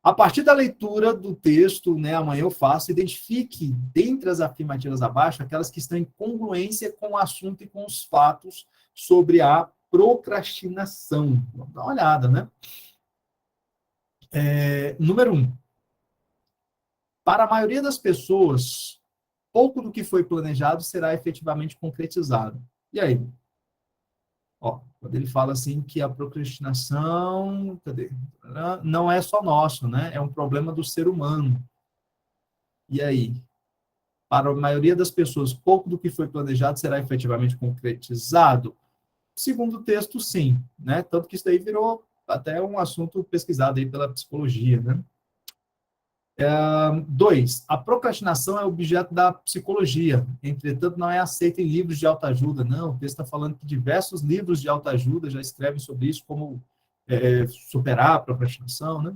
A partir da leitura do texto, né, amanhã eu faço, identifique, dentre as afirmativas abaixo, aquelas que estão em congruência com o assunto e com os fatos sobre a procrastinação. Vamos dar uma olhada, né? Número 1. Para a maioria das pessoas, pouco do que foi planejado será efetivamente concretizado. E aí? Ó, quando ele fala assim que a procrastinação, não é só nosso, né? É um problema do ser humano. E aí? Para a maioria das pessoas, pouco do que foi planejado será efetivamente concretizado? Segundo o texto, sim, né? Tanto que isso daí virou até um assunto pesquisado aí pela psicologia, né? 2. A procrastinação é objeto da psicologia, entretanto, não é aceita em livros de autoajuda, não. O texto está falando que diversos livros de autoajuda já escrevem sobre isso, como superar a procrastinação, né?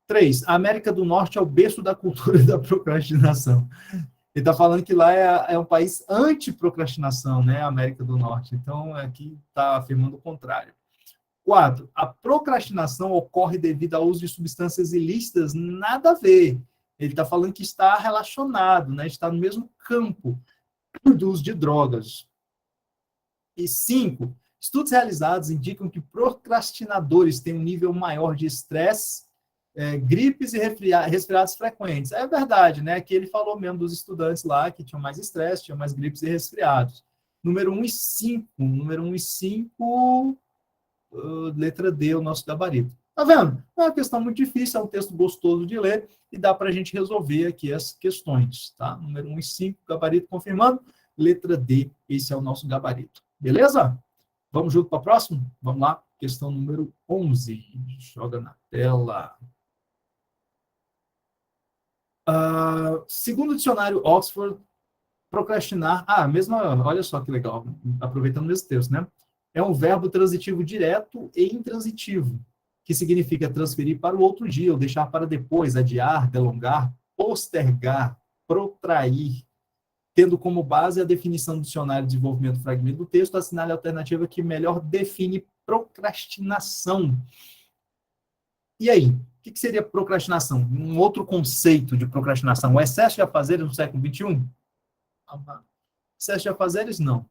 3. A América do Norte é o berço da cultura da procrastinação. Ele está falando que lá é um país anti-procrastinação, né? A América do Norte. Então, aqui está afirmando o contrário. 4. A procrastinação ocorre devido ao uso de substâncias ilícitas, nada a ver. Ele está falando que está relacionado, né? Está no mesmo campo do uso de drogas. E 5. Estudos realizados indicam que procrastinadores têm um nível maior de estresse, gripes e resfriados frequentes. É verdade, né? Que ele falou mesmo dos estudantes lá que tinham mais estresse, tinham mais gripes e resfriados. Número 1 e 5. Número 1 e 5... letra D, o nosso gabarito. Tá vendo? É uma questão muito difícil, é um texto gostoso de ler e dá para a gente resolver aqui as questões, tá? Número 1 e 5, gabarito confirmando. Letra D, esse é o nosso gabarito. Beleza? Vamos junto para a próxima? Vamos lá, questão número 11. Joga na tela. Segundo o dicionário Oxford, procrastinar, olha só que legal, aproveitando o mesmo texto, né? É um verbo transitivo direto e intransitivo, que significa transferir para o outro dia, ou deixar para depois, adiar, delongar, postergar, protrair, tendo como base a definição do dicionário de desenvolvimento do fragmento do texto, assinale a alternativa que melhor define procrastinação. E aí, o que seria procrastinação? Um outro conceito de procrastinação, o excesso de afazeres no século XXI? Excesso de afazeres, não.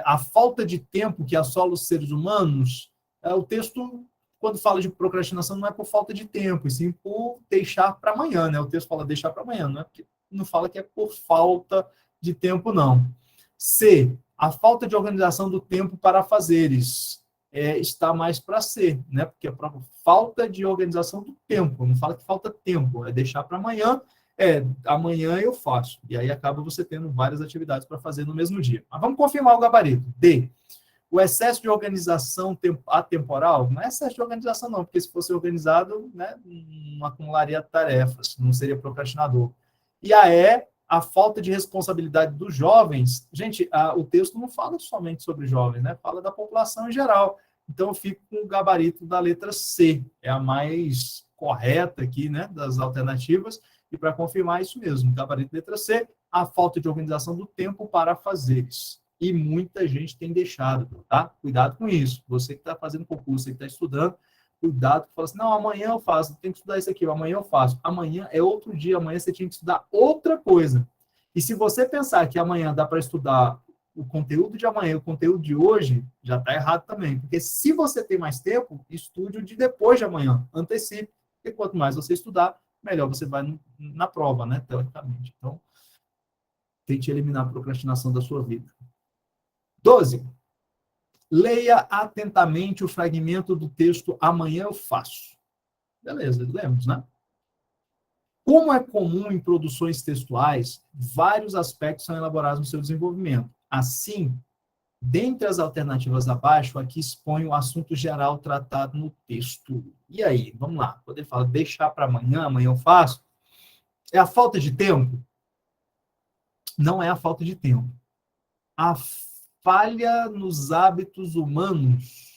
A falta de tempo que assola os seres humanos, o texto, quando fala de procrastinação, não é por falta de tempo, e sim por deixar para amanhã, né? O texto fala deixar para amanhã, não fala que é por falta de tempo, não. C, a falta de organização do tempo para afazeres. Está mais para ser, né? Porque a falta de organização do tempo, não fala que falta tempo, é deixar para amanhã, amanhã eu faço. E aí acaba você tendo várias atividades para fazer no mesmo dia. Mas vamos confirmar o gabarito. D, o excesso de organização atemporal, não é excesso de organização não, porque se fosse organizado, né, não acumularia tarefas, não seria procrastinador. E a falta de responsabilidade dos jovens. Gente, o texto não fala somente sobre jovens, né? Fala da população em geral. Então, eu fico com o gabarito da letra C. É a mais correta aqui, né, das alternativas. E para confirmar isso mesmo, gabarito letra C, a falta de organização do tempo para fazeres. E muita gente tem deixado, tá? Cuidado com isso. Você que está fazendo concurso, você que está estudando, cuidado, que fala assim, não, amanhã eu faço, tem que estudar isso aqui, amanhã eu faço. Amanhã é outro dia, amanhã você tinha que estudar outra coisa. E se você pensar que amanhã dá para estudar o conteúdo de amanhã, o conteúdo de hoje, já está errado também. Porque se você tem mais tempo, estude o de depois de amanhã, antecipe. Porque quanto mais você estudar, melhor você vai na prova, né, teoricamente. Então, tente eliminar a procrastinação da sua vida. 12. Leia atentamente o fragmento do texto Amanhã eu faço. Beleza, lemos, né? Como é comum em produções textuais, vários aspectos são elaborados no seu desenvolvimento. Assim, dentre as alternativas abaixo, aqui expõe o assunto geral tratado no texto. E aí, vamos lá. Quando ele fala deixar para amanhã, amanhã eu faço, é a falta de tempo? Não é a falta de tempo. A falha nos hábitos humanos.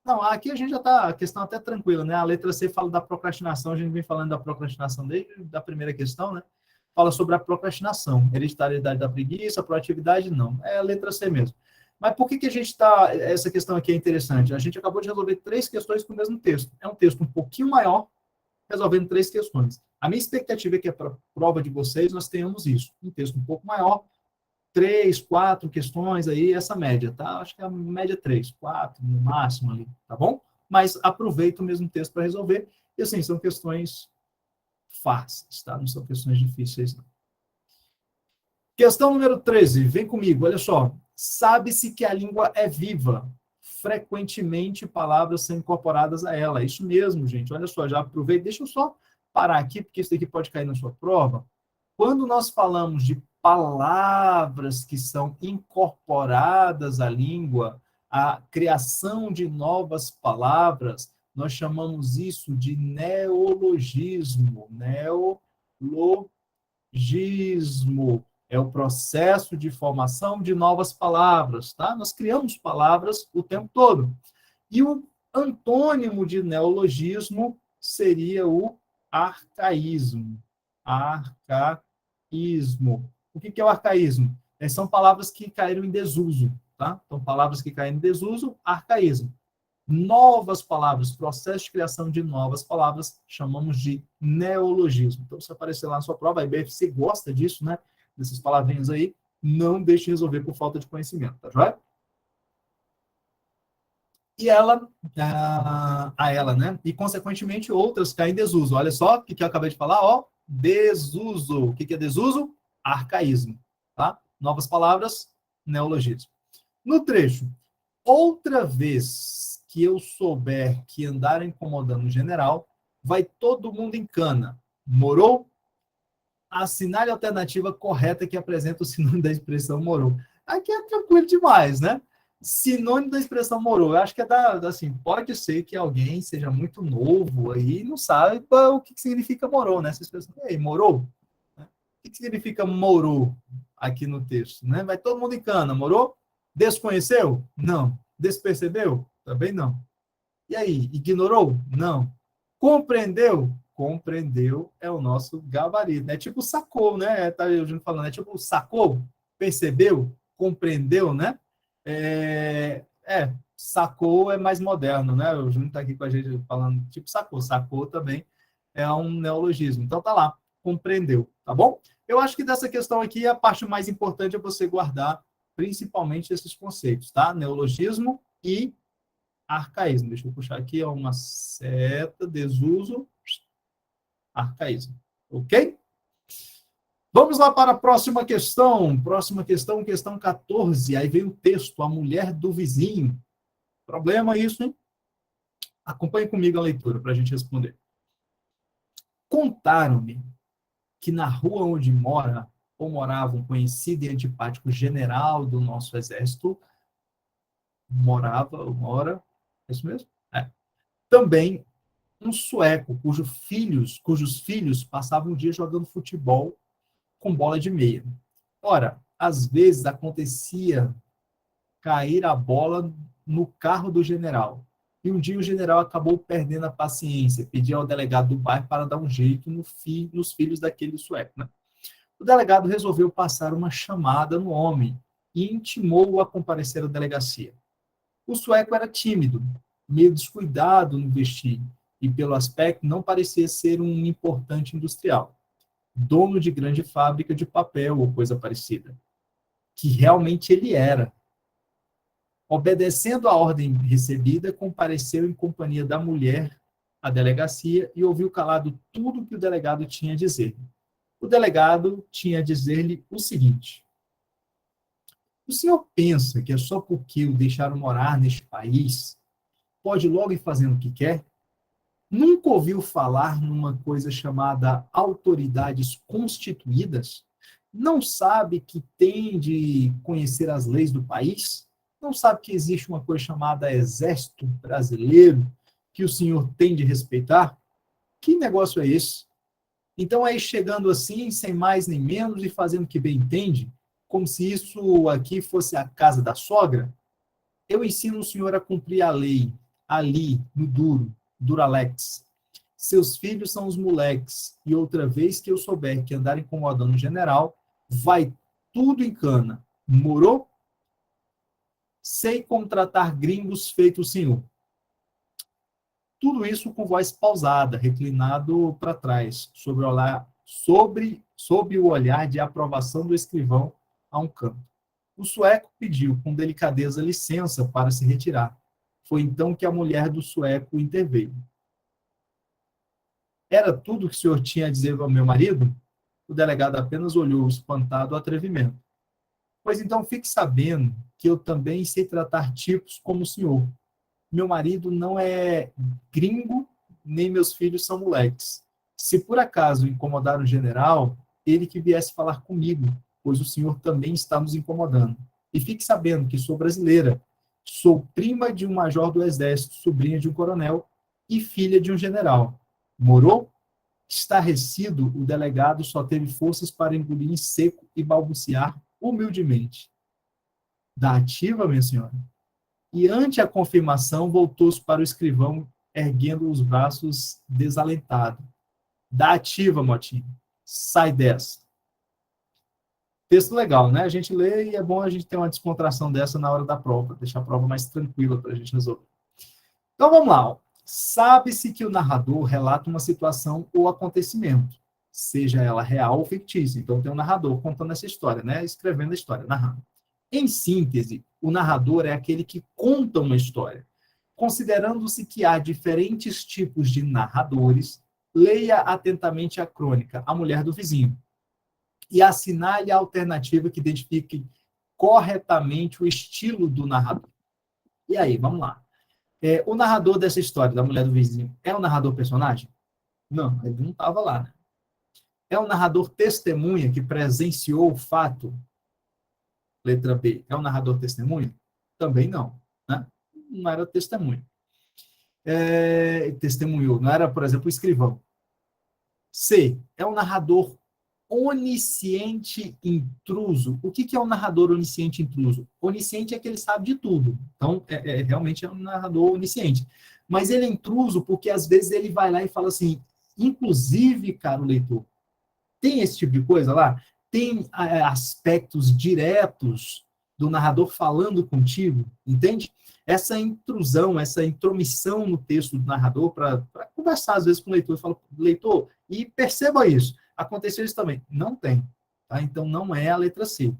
Não, aqui a gente já está, a questão até tranquila, né? A letra C fala da procrastinação, a gente vem falando da procrastinação desde a primeira questão, né? Fala sobre a procrastinação, hereditariedade da preguiça, proatividade, não. É a letra C mesmo. Mas por que a gente está, essa questão aqui é interessante? A gente acabou de resolver 3 questões com o mesmo texto. É um texto um pouquinho maior, resolvendo 3 questões. A minha expectativa é que para a prova de vocês nós tenhamos isso. Um texto um pouco maior, 3, 4 questões aí, essa média, tá? Acho que é a média 3, 4 no máximo ali, tá bom? Mas aproveita o mesmo texto para resolver. E assim, são questões fáceis, tá? Não são questões difíceis, não. Questão número 13, vem comigo, olha só. Sabe-se que a língua é viva. Frequentemente palavras são incorporadas a ela. Isso mesmo, gente. Olha só, já aproveita. Deixa eu só parar aqui, porque isso daqui pode cair na sua prova. Quando nós falamos de palavras que são incorporadas à língua, a criação de novas palavras, nós chamamos isso de neologismo. Neologismo é o processo de formação de novas palavras, tá? Nós criamos palavras o tempo todo. E o antônimo de neologismo seria o arcaísmo. Arcaísmo. O que é o arcaísmo? São palavras que caíram em desuso, tá? Então, palavras que caíram em desuso, arcaísmo. Novas palavras, processo de criação de novas palavras, chamamos de neologismo. Então, se aparecer lá na sua prova, a IBFC gosta disso, né? Dessas palavrinhas aí, não deixe de resolver por falta de conhecimento, tá joia? E ela, né? E, consequentemente, outras caem em desuso. Olha só o que eu acabei de falar, ó. Desuso. O que é desuso? Arcaísmo, tá? Novas palavras, neologismo. No trecho, outra vez que eu souber que andar incomodando o general, vai todo mundo em cana. Morou? Assinale a alternativa correta que apresenta o sinônimo da expressão morou. Aqui é tranquilo demais, né? Sinônimo da expressão morou. Eu acho que assim, pode ser que alguém seja muito novo aí e não saiba o que significa morou, né? Essa expressão, ei, morou? O que significa morou aqui no texto? Né? Vai todo mundo em cana, morou? Desconheceu? Não. Despercebeu? Também não. E aí, ignorou? Não. Compreendeu? Compreendeu é o nosso gabarito. É tipo sacou, né? Tá o Júnior falando, é tipo sacou? Percebeu? Compreendeu, né? Sacou é mais moderno, né? O Júnior está aqui com a gente falando tipo sacou. Sacou também é um neologismo. Então tá lá, compreendeu, tá bom? Eu acho que dessa questão aqui, a parte mais importante é você guardar principalmente esses conceitos, tá? Neologismo e arcaísmo. Deixa eu puxar aqui, ó, uma seta, desuso, arcaísmo. Ok? Vamos lá para a próxima questão. Próxima questão, questão 14. Aí vem o texto, a mulher do vizinho. Problema isso, hein? Acompanhe comigo a leitura para a gente responder. Contaram-me que na rua onde mora, ou morava um conhecido e antipático general do nosso exército, mora, é isso mesmo? É. Também um sueco cujos filhos passavam o dia jogando futebol com bola de meia. Ora, às vezes acontecia cair a bola no carro do general. E um dia o general acabou perdendo a paciência, pediu ao delegado do bairro para dar um jeito nos filhos daquele sueco. Né? O delegado resolveu passar uma chamada no homem e intimou-o a comparecer à delegacia. O sueco era tímido, meio descuidado no vestir, e pelo aspecto não parecia ser um importante industrial, dono de grande fábrica de papel ou coisa parecida, que realmente ele era. Obedecendo à ordem recebida, compareceu em companhia da mulher à delegacia e ouviu calado tudo que o delegado tinha a dizer. O delegado tinha a dizer-lhe o seguinte: o senhor pensa que é só porque o deixaram morar neste país, pode logo ir fazendo o que quer? Nunca ouviu falar numa coisa chamada autoridades constituídas? Não sabe que tem de conhecer as leis do país? Não sabe que existe uma coisa chamada Exército Brasileiro que o senhor tem de respeitar? Que negócio é esse? Então, aí chegando assim, sem mais nem menos, e fazendo o que bem entende, como se isso aqui fosse a casa da sogra, eu ensino o senhor a cumprir a lei, ali, no duro, Duralex. Seus filhos são os moleques, e outra vez que eu souber que andar incomodando o general, vai tudo em cana. Morou? Sei contratar gringos feito o senhor. Tudo isso com voz pausada, reclinado para trás, sob o olhar de aprovação do escrivão a um canto. O sueco pediu com delicadeza licença para se retirar. Foi então que a mulher do sueco interveio. Era tudo o que o senhor tinha a dizer ao meu marido? O delegado apenas olhou espantado o atrevimento. Pois então fique sabendo que eu também sei tratar tipos como o senhor. Meu marido não é gringo, nem meus filhos são moleques. Se por acaso incomodar o general, ele que viesse falar comigo, pois o senhor também está nos incomodando. E fique sabendo que sou brasileira, sou prima de um major do exército, sobrinha de um coronel e filha de um general. Morou? Estarrecido, o delegado só teve forças para engolir em seco e balbuciar humildemente. Da ativa, minha senhora? E ante a confirmação, voltou-se para o escrivão, erguendo os braços desalentado. Da ativa, Motinho. Sai dessa. Texto legal, né? A gente lê e é bom a gente ter uma descontração dessa na hora da prova, deixar a prova mais tranquila para a gente resolver. Então vamos lá. Sabe-se que o narrador relata uma situação ou acontecimento, seja ela real ou fictícia. Então tem um narrador contando essa história, né? Escrevendo a história, narrando. Em síntese, o narrador é aquele que conta uma história. Considerando-se que há diferentes tipos de narradores, leia atentamente a crônica A Mulher do Vizinho e assinale a alternativa que identifique corretamente o estilo do narrador. E aí, vamos lá. O narrador dessa história, da Mulher do Vizinho, é um narrador personagem? Não, ele não estava lá. Né? É um narrador testemunha que presenciou o fato? Letra B. É um narrador testemunha? Também não, né? Não era testemunho. Testemunhou, não era, por exemplo, o escrivão. C, é um narrador onisciente intruso. O que é um narrador onisciente intruso? Onisciente é que ele sabe de tudo. Então, realmente é um narrador onisciente. Mas ele é intruso porque, às vezes, ele vai lá e fala assim, inclusive, caro leitor, tem esse tipo de coisa lá? Tem aspectos diretos do narrador falando contigo, entende? Essa intrusão, essa intromissão no texto do narrador para conversar às vezes com o leitor, eu falo, leitor, e perceba isso, aconteceu isso também. Não tem, tá? Então não é a letra C.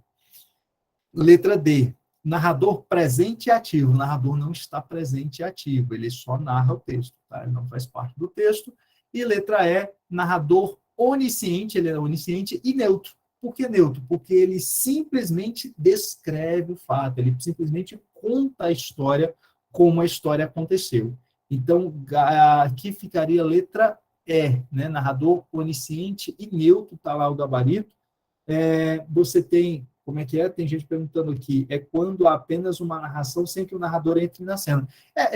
Letra D, narrador presente e ativo. O narrador não está presente e ativo, ele só narra o texto, tá? Ele não faz parte do texto. E letra E, narrador onisciente, ele é onisciente e neutro. Por que neutro? Porque ele simplesmente descreve o fato, ele simplesmente conta a história como a história aconteceu. Então, aqui ficaria a letra E, né? Narrador onisciente e neutro, está lá o gabarito. Você tem, como é que é? Tem gente perguntando aqui, é quando há apenas uma narração sem que o narrador entre na cena.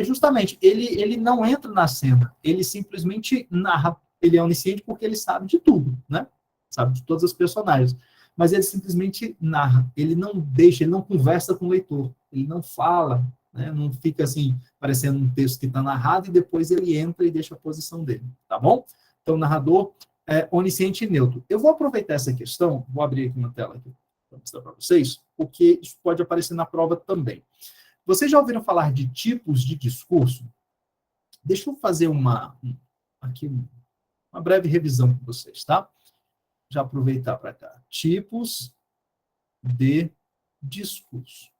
Justamente, ele não entra na cena, ele simplesmente narra, ele é onisciente porque ele sabe de tudo, né? Sabe de todas as personagens. Mas ele simplesmente narra, ele não deixa, ele não conversa com o leitor, ele não fala, né? Não fica assim, parecendo um texto que está narrado e depois ele entra e deixa a posição dele, tá bom? Então, o narrador onisciente e neutro. Eu vou aproveitar essa questão, vou abrir aqui uma tela aqui para mostrar para vocês, porque isso pode aparecer na prova também. Vocês já ouviram falar de tipos de discurso? Deixa eu fazer aqui uma breve revisão com vocês, tá? Já aproveitar para cá. Tipos de discurso.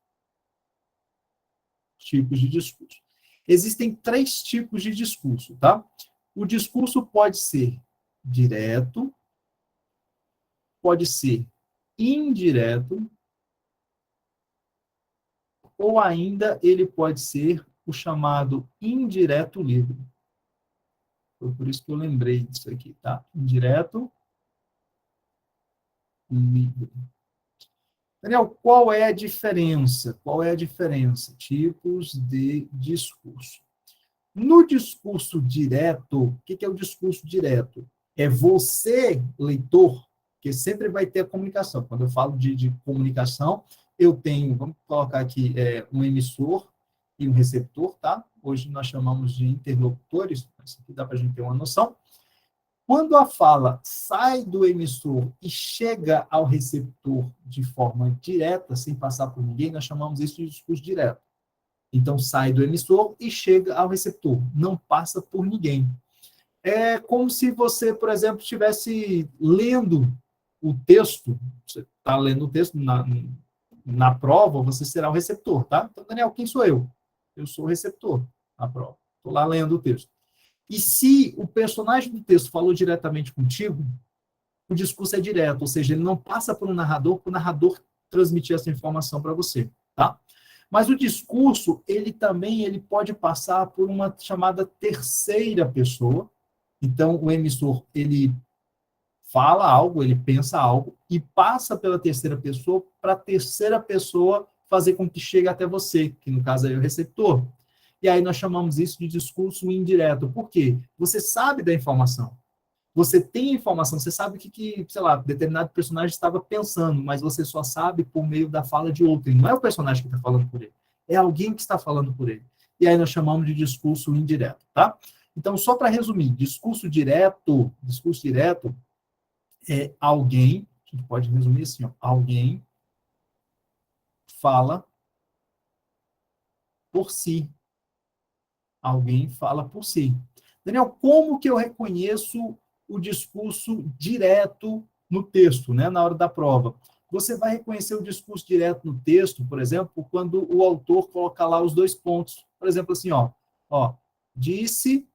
Tipos de discurso. Existem 3 tipos de discurso, tá? O discurso pode ser direto, pode ser indireto, ou ainda ele pode ser o chamado indireto livre. Foi por isso que eu lembrei disso aqui, tá? Indireto livre. Daniel, qual é a diferença? Qual é a diferença? Tipos de discurso. No discurso direto, o que é o discurso direto? É você, leitor, que sempre vai ter a comunicação. Quando eu falo de comunicação, eu tenho, vamos colocar aqui, um emissor e um receptor, tá? Hoje nós chamamos de interlocutores, isso aqui dá para a gente ter uma noção. Quando a fala sai do emissor e chega ao receptor de forma direta, sem passar por ninguém, nós chamamos isso de discurso direto. Então, sai do emissor e chega ao receptor, não passa por ninguém. É como se você, por exemplo, estivesse lendo o texto, você está lendo o texto na prova, você será o receptor, tá? Então, Daniel, quem sou eu? Eu sou o receptor na prova. Estou lá lendo o texto. E se o personagem do texto falou diretamente contigo, o discurso é direto, ou seja, ele não passa por um narrador para o narrador transmitir essa informação para você, tá? Mas o discurso, ele pode passar por uma chamada terceira pessoa. Então, o emissor, ele fala algo, ele pensa algo e passa pela terceira pessoa para a terceira pessoa fazer com que chegue até você, que no caso é o receptor. E aí nós chamamos isso de discurso indireto. Por quê? Você sabe da informação. Você tem a informação, você sabe o que, sei lá, determinado personagem estava pensando, mas você só sabe por meio da fala de outro. E não é o personagem que está falando por ele, é alguém que está falando por ele. E aí nós chamamos de discurso indireto, tá? Então, só para resumir, discurso direto é alguém, a gente pode resumir assim, ó, alguém fala por si. Alguém fala por si. Daniel, como que eu reconheço o discurso direto no texto, né, na hora da prova? Você vai reconhecer o discurso direto no texto, por exemplo, quando o autor coloca lá os 2 pontos. Por exemplo, assim, ó, disse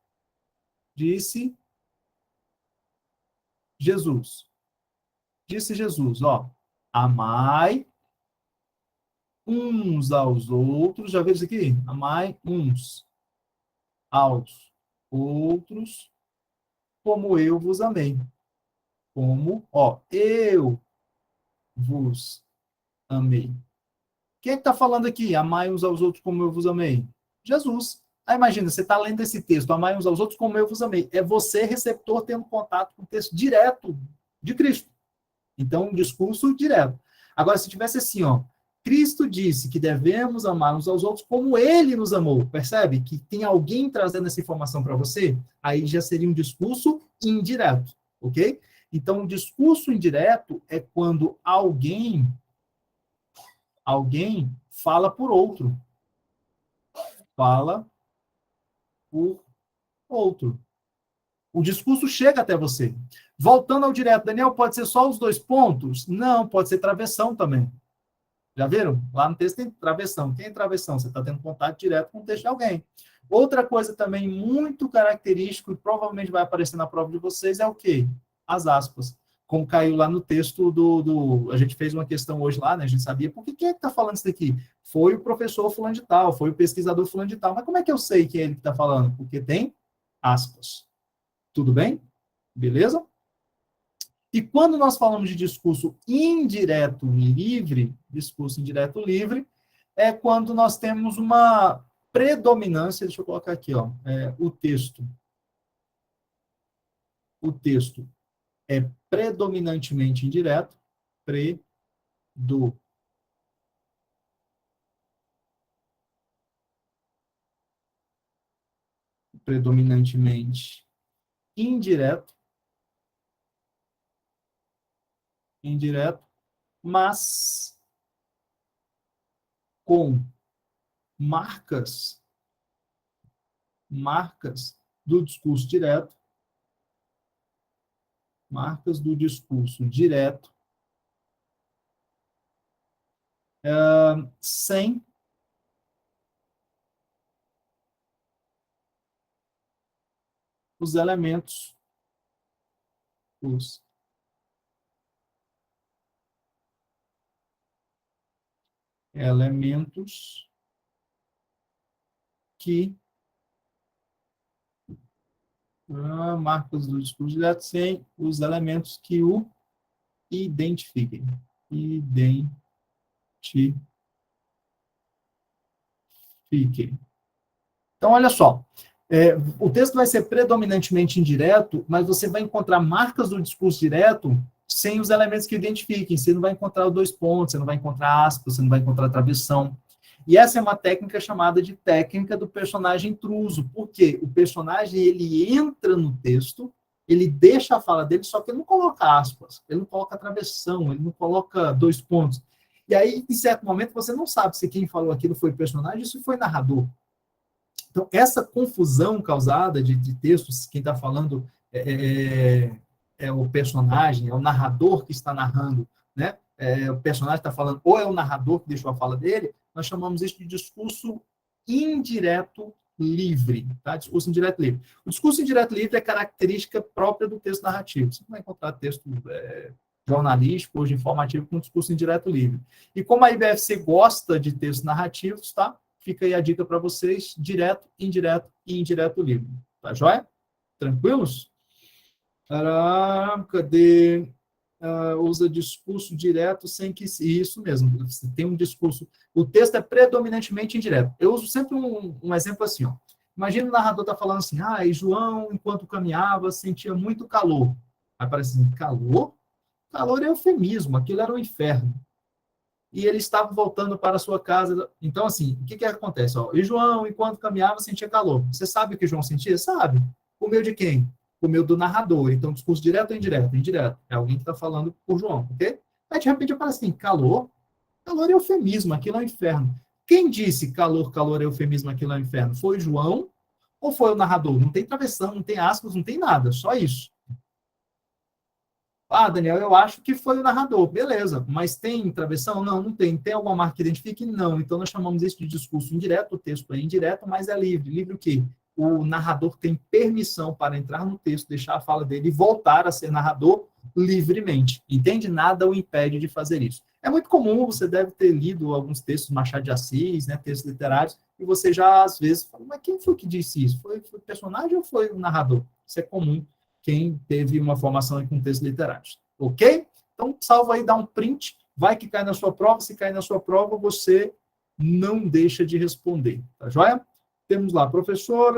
Jesus. Disse Jesus, ó, amai uns aos outros. Já viu isso aqui? Amai uns aos outros como eu vos amei. Como, ó, eu vos amei. O Quem é que está falando aqui? Amai uns aos outros como eu vos amei. Jesus. Aí imagina, você está lendo esse texto, amai uns aos outros como eu vos amei. É você, receptor, tendo contato com o texto direto de Cristo. Então, um discurso direto. Agora, se tivesse assim, ó, Cristo disse que devemos amar uns aos outros como ele nos amou. Percebe? Que tem alguém trazendo essa informação para você, aí já seria um discurso indireto, ok? Então, um discurso indireto é quando alguém fala por outro. Fala por outro. O discurso chega até você. Voltando ao direto, Daniel, pode ser só os 2 pontos? Não, pode ser travessão também. Já viram? Lá no texto tem travessão. Quem é travessão? Você está tendo contato direto com o texto de alguém. Outra coisa também muito característico e provavelmente vai aparecer na prova de vocês é o quê? As aspas. Como caiu lá no texto A gente fez uma questão hoje lá, né? A gente sabia por que quem é que está falando isso daqui? Foi o professor fulano de tal, foi o pesquisador fulano de tal. Mas como é que eu sei que é ele que está falando? Porque tem aspas. Tudo bem? Beleza? E quando nós falamos de discurso indireto livre, é quando nós temos uma predominância, deixa eu colocar aqui, ó, o texto é predominantemente indireto, predominantemente indireto, mas com marcas do discurso direto, sem os elementos que marcas do discurso direto sem os elementos que o identifiquem. Então, olha só. O texto vai ser predominantemente indireto, mas você vai encontrar marcas do discurso direto sem os elementos que identifiquem. Você não vai encontrar os 2 pontos, você não vai encontrar aspas, você não vai encontrar travessão. E essa é uma técnica chamada de técnica do personagem intruso. Por quê? O personagem, ele entra no texto, ele deixa a fala dele, só que ele não coloca aspas, ele não coloca travessão, ele não coloca 2 pontos. E aí, em certo momento, você não sabe se quem falou aquilo foi personagem ou se foi narrador. Então, essa confusão causada de textos, quem está falando é o personagem, é o narrador que está narrando, né? O personagem está falando, ou é o narrador que deixou a fala dele, nós chamamos isso de discurso indireto livre, tá? Discurso indireto livre. O discurso indireto livre é característica própria do texto narrativo. Você não vai encontrar texto jornalístico ou informativo com discurso indireto livre. E como a IBFC gosta de textos narrativos, tá? Fica aí a dica para vocês, direto, indireto e indireto livre. Tá joia? Tranquilos? Cadê? Usa discurso direto sem que... Isso mesmo, você tem um discurso... O texto é predominantemente indireto. Eu uso sempre um exemplo assim, ó. Imagina o narrador tá falando assim, e João, enquanto caminhava, sentia muito calor. Aí parece assim, calor? Calor é eufemismo, aquilo era um inferno. E ele estava voltando para a sua casa. Então, assim, o que acontece? E João, enquanto caminhava, sentia calor. Você sabe o que João sentia? Sabe. O meu de quem? O meu do narrador. Então, discurso direto ou indireto? Indireto. É alguém que está falando por João, ok? Aí, de repente, aparece assim, calor? Calor é eufemismo, aquilo é um inferno. Quem disse calor é eufemismo, aquilo é um inferno? Foi João ou foi o narrador? Não tem travessão, não tem aspas, não tem nada, só isso. Daniel, eu acho que foi o narrador. Beleza, mas tem travessão? Não, não tem. Tem alguma marca que identifique? Não. Então, nós chamamos isso de discurso indireto. O texto é indireto, mas é livre. Livre o quê? O narrador tem permissão para entrar no texto, deixar a fala dele e voltar a ser narrador livremente. Entende? Nada o impede de fazer isso. É muito comum, você deve ter lido alguns textos, Machado de Assis, né, textos literários, e você já, às vezes, fala, mas quem foi que disse isso? Foi o personagem ou foi o narrador? Isso é comum quem teve uma formação com textos literários. Ok? Então, salva aí, dá um print, Vai que cai na sua prova, se cair na sua prova, você não deixa de responder, tá joia? Temos lá, professor,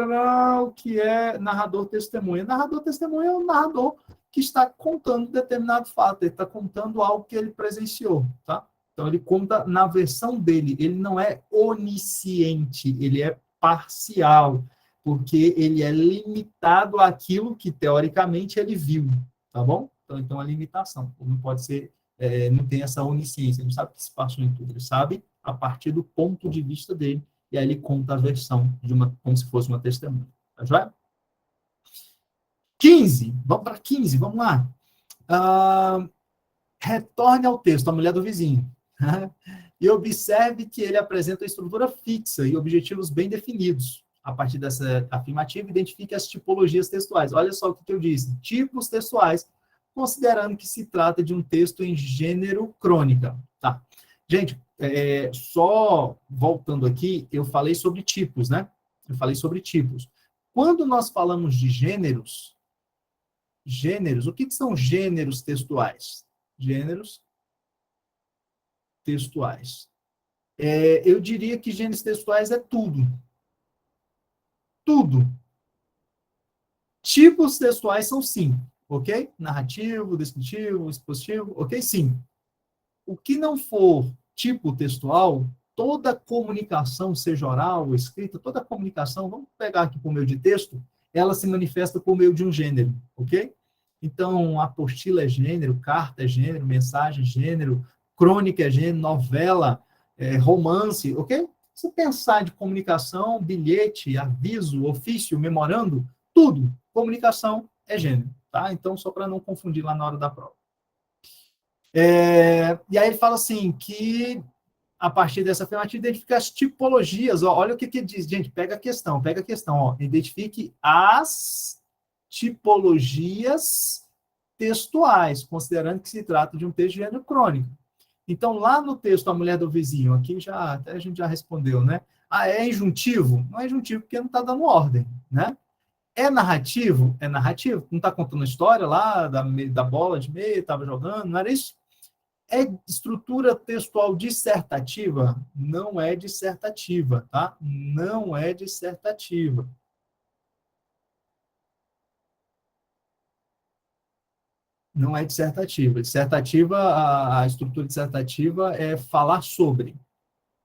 o que é narrador testemunha? Narrador testemunha é um narrador que está contando determinado fato, ele está contando algo que ele presenciou, tá? Então, ele conta na versão dele, ele não é onisciente, ele é parcial, porque ele é limitado àquilo que, teoricamente, ele viu, tá bom? Então a limitação, não pode ser, não tem essa onisciência, ele não sabe o que se passou em tudo, ele sabe a partir do ponto de vista dele, e aí ele conta a versão de como se fosse uma testemunha, tá joia? 15, vamos para 15, vamos lá. Retorne ao texto, a mulher do vizinho. E observe que ele apresenta uma estrutura fixa e objetivos bem definidos. A partir dessa afirmativa, identifique as tipologias textuais. Olha só o que eu disse. Tipos textuais, considerando que se trata de um texto em gênero crônica. Tá. Gente, só voltando aqui, eu falei sobre tipos, né? Eu falei sobre tipos. Quando nós falamos de gêneros, o que são gêneros textuais? Gêneros textuais. Eu diria que gêneros textuais é tudo. Tudo. Tipos textuais são sim, ok? Narrativo, descritivo, expositivo, ok? Sim. O que não for tipo textual, toda comunicação, seja oral ou escrita, toda comunicação, vamos pegar aqui por meio de texto, ela se manifesta por meio de um gênero, ok? Então, apostila é gênero, carta é gênero, mensagem é gênero, crônica é gênero, novela, romance, ok? Se pensar de comunicação, bilhete, aviso, ofício, memorando, tudo, comunicação é gênero, tá? Então, só para não confundir lá na hora da prova. E aí ele fala assim, que a partir dessa afirmativa, identifica as tipologias. Ó, olha o que diz. Gente, pega a questão. Ó, identifique as tipologias textuais, considerando que se trata de um texto de gênero crônico. Então, lá no texto A Mulher do Vizinho, aqui até a gente já respondeu, né? É injuntivo? Não é injuntivo porque não está dando ordem, né? É narrativo? É narrativo. Não está contando a história lá da bola de meia, estava jogando, não era isso? É estrutura textual dissertativa? Não é dissertativa, tá? Não é dissertativa. Não é dissertativa. Dissertativa, a estrutura dissertativa é falar sobre,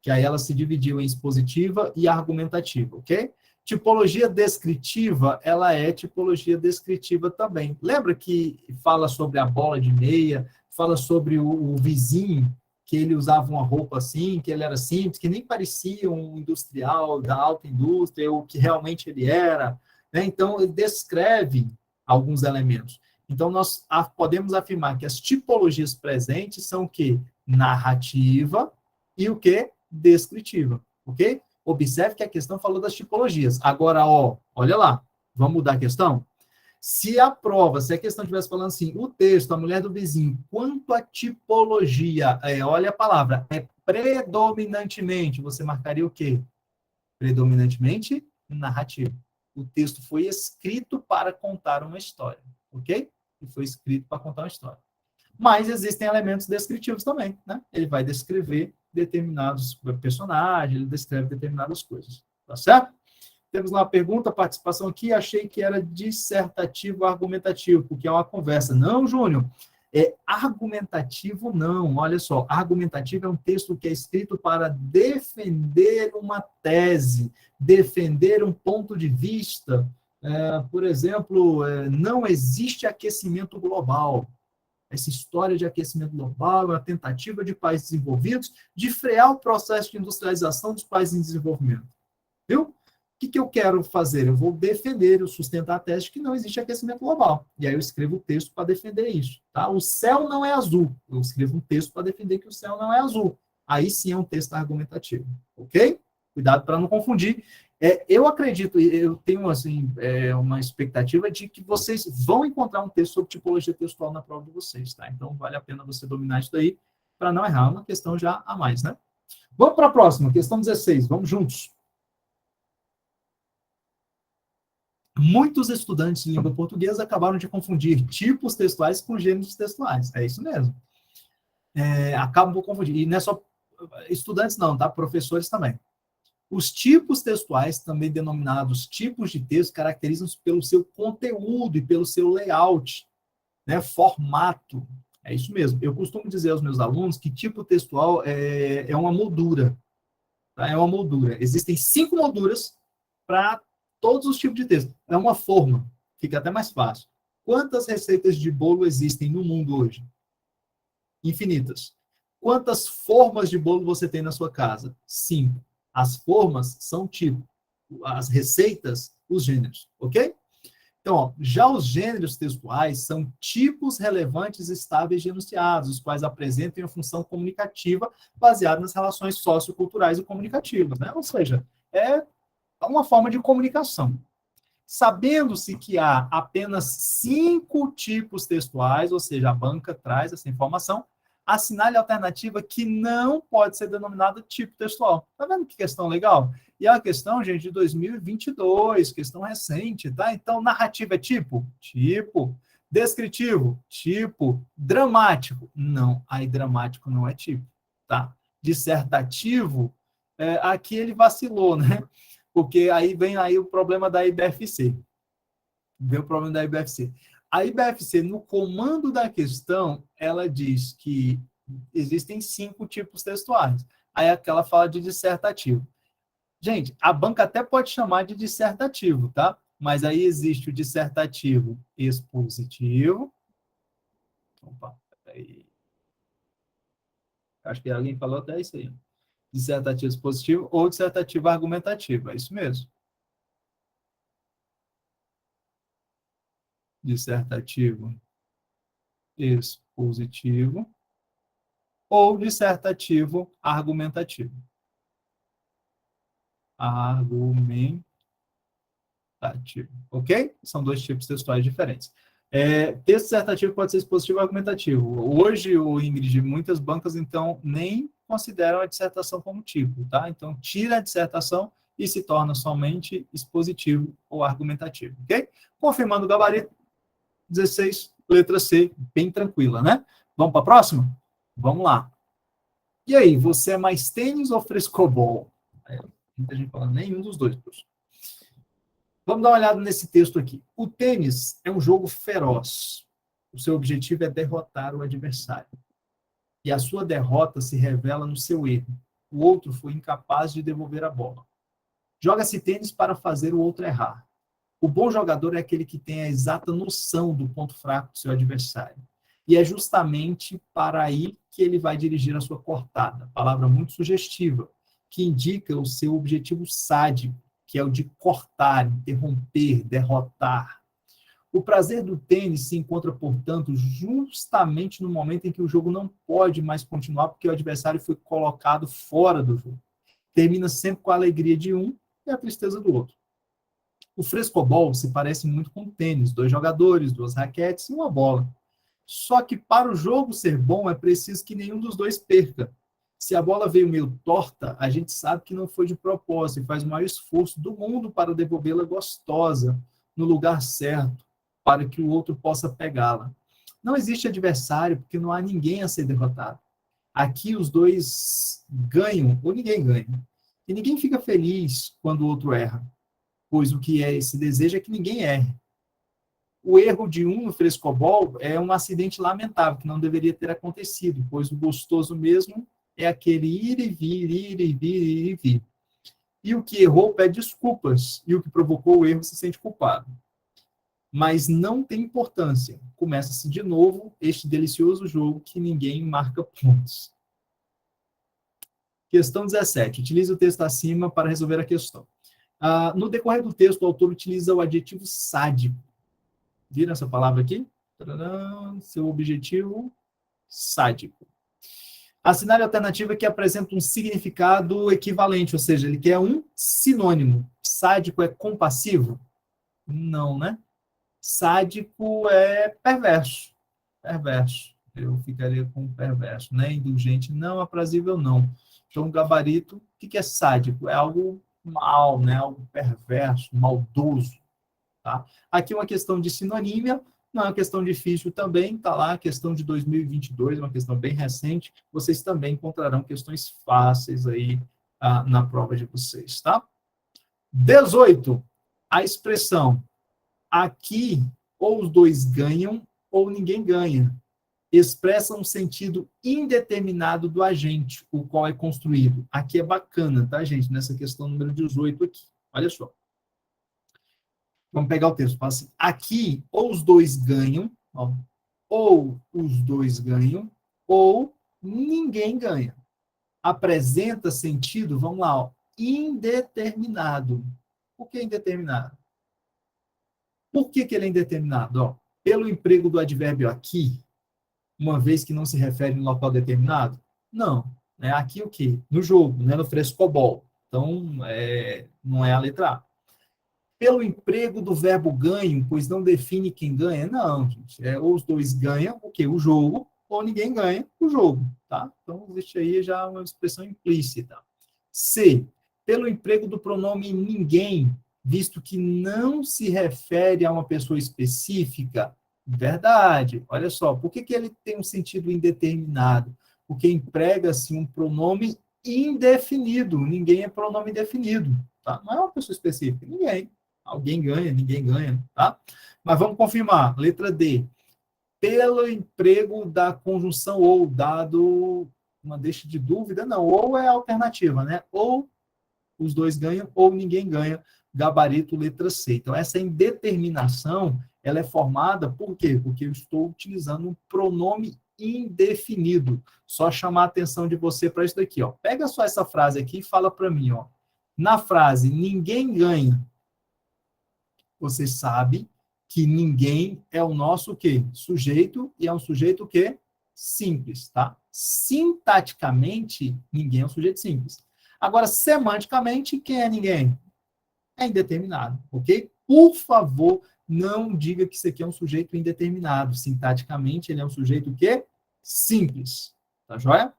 que aí ela se dividiu em expositiva e argumentativa, ok? Tipologia descritiva, ela é tipologia descritiva também. Lembra que fala sobre a bola de meia, fala sobre o vizinho, que ele usava uma roupa assim, que ele era simples, que nem parecia um industrial da alta indústria, o que realmente ele era, né? Então, ele descreve alguns elementos. Então, nós podemos afirmar que as tipologias presentes são o quê? Narrativa e o quê? Descritiva, ok? Observe que a questão falou das tipologias. Agora, olha lá, vamos mudar a questão? Se a questão estivesse falando assim, o texto, a mulher do vizinho, quanto à tipologia, olha a palavra, é predominantemente, você marcaria o quê? Predominantemente narrativo. O texto foi escrito para contar uma história, ok? E foi escrito para contar uma história. Mas existem elementos descritivos também, né? Ele vai descrever determinados personagens, ele descreve determinadas coisas, tá certo? Temos lá uma pergunta, participação aqui, achei que era dissertativo argumentativo, porque é uma conversa. Não, Júnior, argumentativo não, olha só, argumentativo é um texto que é escrito para defender uma tese, defender um ponto de vista. Por exemplo, não existe aquecimento global. Essa história de aquecimento global é uma tentativa de países desenvolvidos de frear o processo de industrialização dos países em desenvolvimento. Viu? O que eu quero fazer? Eu vou defender, eu sustentar a tese de que não existe aquecimento global. E aí eu escrevo o texto para defender isso. Tá? O céu não é azul. Eu escrevo um texto para defender que o céu não é azul. Aí sim é um texto argumentativo. Ok? Cuidado para não confundir. Eu acredito, eu tenho assim, uma expectativa de que vocês vão encontrar um texto sobre tipologia textual na prova de vocês, tá? Então, vale a pena você dominar isso daí para não errar. Uma questão já a mais, né? Vamos para a próxima, questão 16. Vamos juntos. Muitos estudantes de língua portuguesa acabaram de confundir tipos textuais com gêneros textuais. É isso mesmo. acabam por confundir. E não é só estudantes não, tá? Professores também. Os tipos textuais, também denominados tipos de texto, caracterizam-se pelo seu conteúdo e pelo seu layout, né? Formato. É isso mesmo. Eu costumo dizer aos meus alunos que tipo textual é uma moldura. Tá? É uma moldura. Existem 5 molduras para todos os tipos de texto. É uma forma. Fica até mais fácil. Quantas receitas de bolo existem no mundo hoje? Infinitas. Quantas formas de bolo você tem na sua casa? 5. As formas são tipo. As receitas, os gêneros. Ok? Então, ó, já os gêneros textuais são tipos relevantes estáveis de enunciados, os quais apresentam a função comunicativa baseada nas relações socioculturais e comunicativas, né? Ou seja, é uma forma de comunicação. Sabendo-se que há apenas 5 tipos textuais, ou seja, a banca traz essa informação, assinale a alternativa que não pode ser denominada tipo textual. Tá vendo que questão legal? E é uma questão, gente, de 2022, questão recente, tá? Então, narrativa é tipo? Tipo. Descritivo? Tipo. Dramático? Não, aí dramático não é tipo, tá? Dissertativo, aqui ele vacilou, né? Porque aí vem aí o problema da IBFC. Vem o problema da IBFC. A IBFC, no comando da questão, ela diz que existem 5 tipos textuais. Aí aquela fala de dissertativo. Gente, a banca até pode chamar de dissertativo, tá? Mas aí existe o dissertativo expositivo. Opa, peraí. Acho que alguém falou até isso aí. Dissertativo expositivo ou dissertativo argumentativo. É isso mesmo. Dissertativo expositivo ou dissertativo argumentativo. Argumentativo, ok? São 2 tipos textuais diferentes. Texto dissertativo pode ser expositivo ou argumentativo. Hoje, o Ingrid, muitas bancas, então, nem consideram a dissertação como tipo, tá? Então, tira a dissertação e se torna somente expositivo ou argumentativo, ok? Confirmando o gabarito, 16, letra C, bem tranquila, né? Vamos para a próxima? Vamos lá. E aí, você é mais tênis ou frescobol? Muita gente fala, nenhum dos dois, professor. Vamos dar uma olhada nesse texto aqui. O tênis é um jogo feroz. O seu objetivo é derrotar o adversário. E a sua derrota se revela no seu erro. O outro foi incapaz de devolver a bola. Joga-se tênis para fazer o outro errar. O bom jogador é aquele que tem a exata noção do ponto fraco do seu adversário. E é justamente para aí que ele vai dirigir a sua cortada. Palavra muito sugestiva, que indica o seu objetivo sádico, que é o de cortar, interromper, derrotar. O prazer do tênis se encontra, portanto, justamente no momento em que o jogo não pode mais continuar, porque o adversário foi colocado fora do jogo. Termina sempre com a alegria de um e a tristeza do outro. O frescobol se parece muito com o tênis, 2 jogadores, 2 raquetes e uma bola. Só que para o jogo ser bom é preciso que nenhum dos dois perca. Se a bola veio meio torta, a gente sabe que não foi de propósito e faz o maior esforço do mundo para devolvê-la gostosa, no lugar certo, para que o outro possa pegá-la. Não existe adversário porque não há ninguém a ser derrotado. Aqui os dois ganham ou ninguém ganha. E ninguém fica feliz quando o outro erra, pois o que se deseja é que ninguém erre. O erro de um no frescobol é um acidente lamentável, que não deveria ter acontecido, pois o gostoso mesmo é aquele ir e vir, ir e vir, ir e vir. E o que errou pede desculpas, e o que provocou o erro se sente culpado. Mas não tem importância. Começa-se de novo este delicioso jogo que ninguém marca pontos. Questão 17. Utilize o texto acima para resolver a questão. No decorrer do texto, o autor utiliza o adjetivo sádico. Viram essa palavra aqui? Seu objetivo, sádico. Assinale a alternativa que apresenta um significado equivalente, ou seja, ele quer um sinônimo. Sádico é compassivo? Não, né? Sádico é perverso. Perverso. Eu ficaria com perverso, né? Indulgente, não. Aprazível, não. Então, gabarito, o que é sádico? É algo mal, né? Algo perverso, maldoso. Tá? Aqui uma questão de sinonímia, Não é uma questão difícil também, está lá a questão de 2022, uma questão bem recente. Vocês também encontrarão questões fáceis aí na prova de vocês, tá? 18. A expressão aqui ou os dois ganham ou ninguém ganha expressa um sentido indeterminado do agente, o qual é construído. Aqui é bacana, tá, gente? Nessa questão número 18 aqui. Olha só. Vamos pegar o texto. Fala assim, aqui, ou os dois ganham, ó, ou os dois ganham, ou ninguém ganha. Apresenta sentido, vamos lá, ó, indeterminado. Por que indeterminado? Por que ele é indeterminado? Ó, pelo emprego do advérbio aqui, uma vez que não se refere em local determinado? Não. É aqui o quê? No jogo, né? No frescobol. Então, não é a letra A. Pelo emprego do verbo ganho, pois não define quem ganha. Não, gente. Ou os dois ganham, o quê? O jogo, ou ninguém ganha o jogo. Tá? Então, existe aí já uma expressão implícita. C. Pelo emprego do pronome ninguém, visto que não se refere a uma pessoa específica. Verdade. Olha só, por que ele tem um sentido indeterminado? Porque emprega-se um pronome indefinido. Ninguém é pronome indefinido. Tá? Não é uma pessoa específica. Ninguém. Alguém ganha, ninguém ganha. Tá? Mas vamos confirmar. Letra D. Pelo emprego da conjunção ou, dado uma deixa de dúvida, não. Ou é a alternativa, né? Ou os dois ganham, ou ninguém ganha. Gabarito, letra C. Então, essa indeterminação, ela é formada por quê? Porque eu estou utilizando um pronome indefinido. Só chamar a atenção de você para isso daqui, ó. Pega só essa frase aqui e fala para mim, ó. Na frase, ninguém ganha, você sabe que ninguém é o nosso o quê? Sujeito, e é um sujeito o quê? Simples, tá? Sintaticamente, ninguém é um sujeito simples. Agora, semanticamente, quem é ninguém? É indeterminado, ok? Por favor, não diga que isso aqui é um sujeito indeterminado. Sintaticamente, ele é um sujeito o quê? Simples. Tá joia?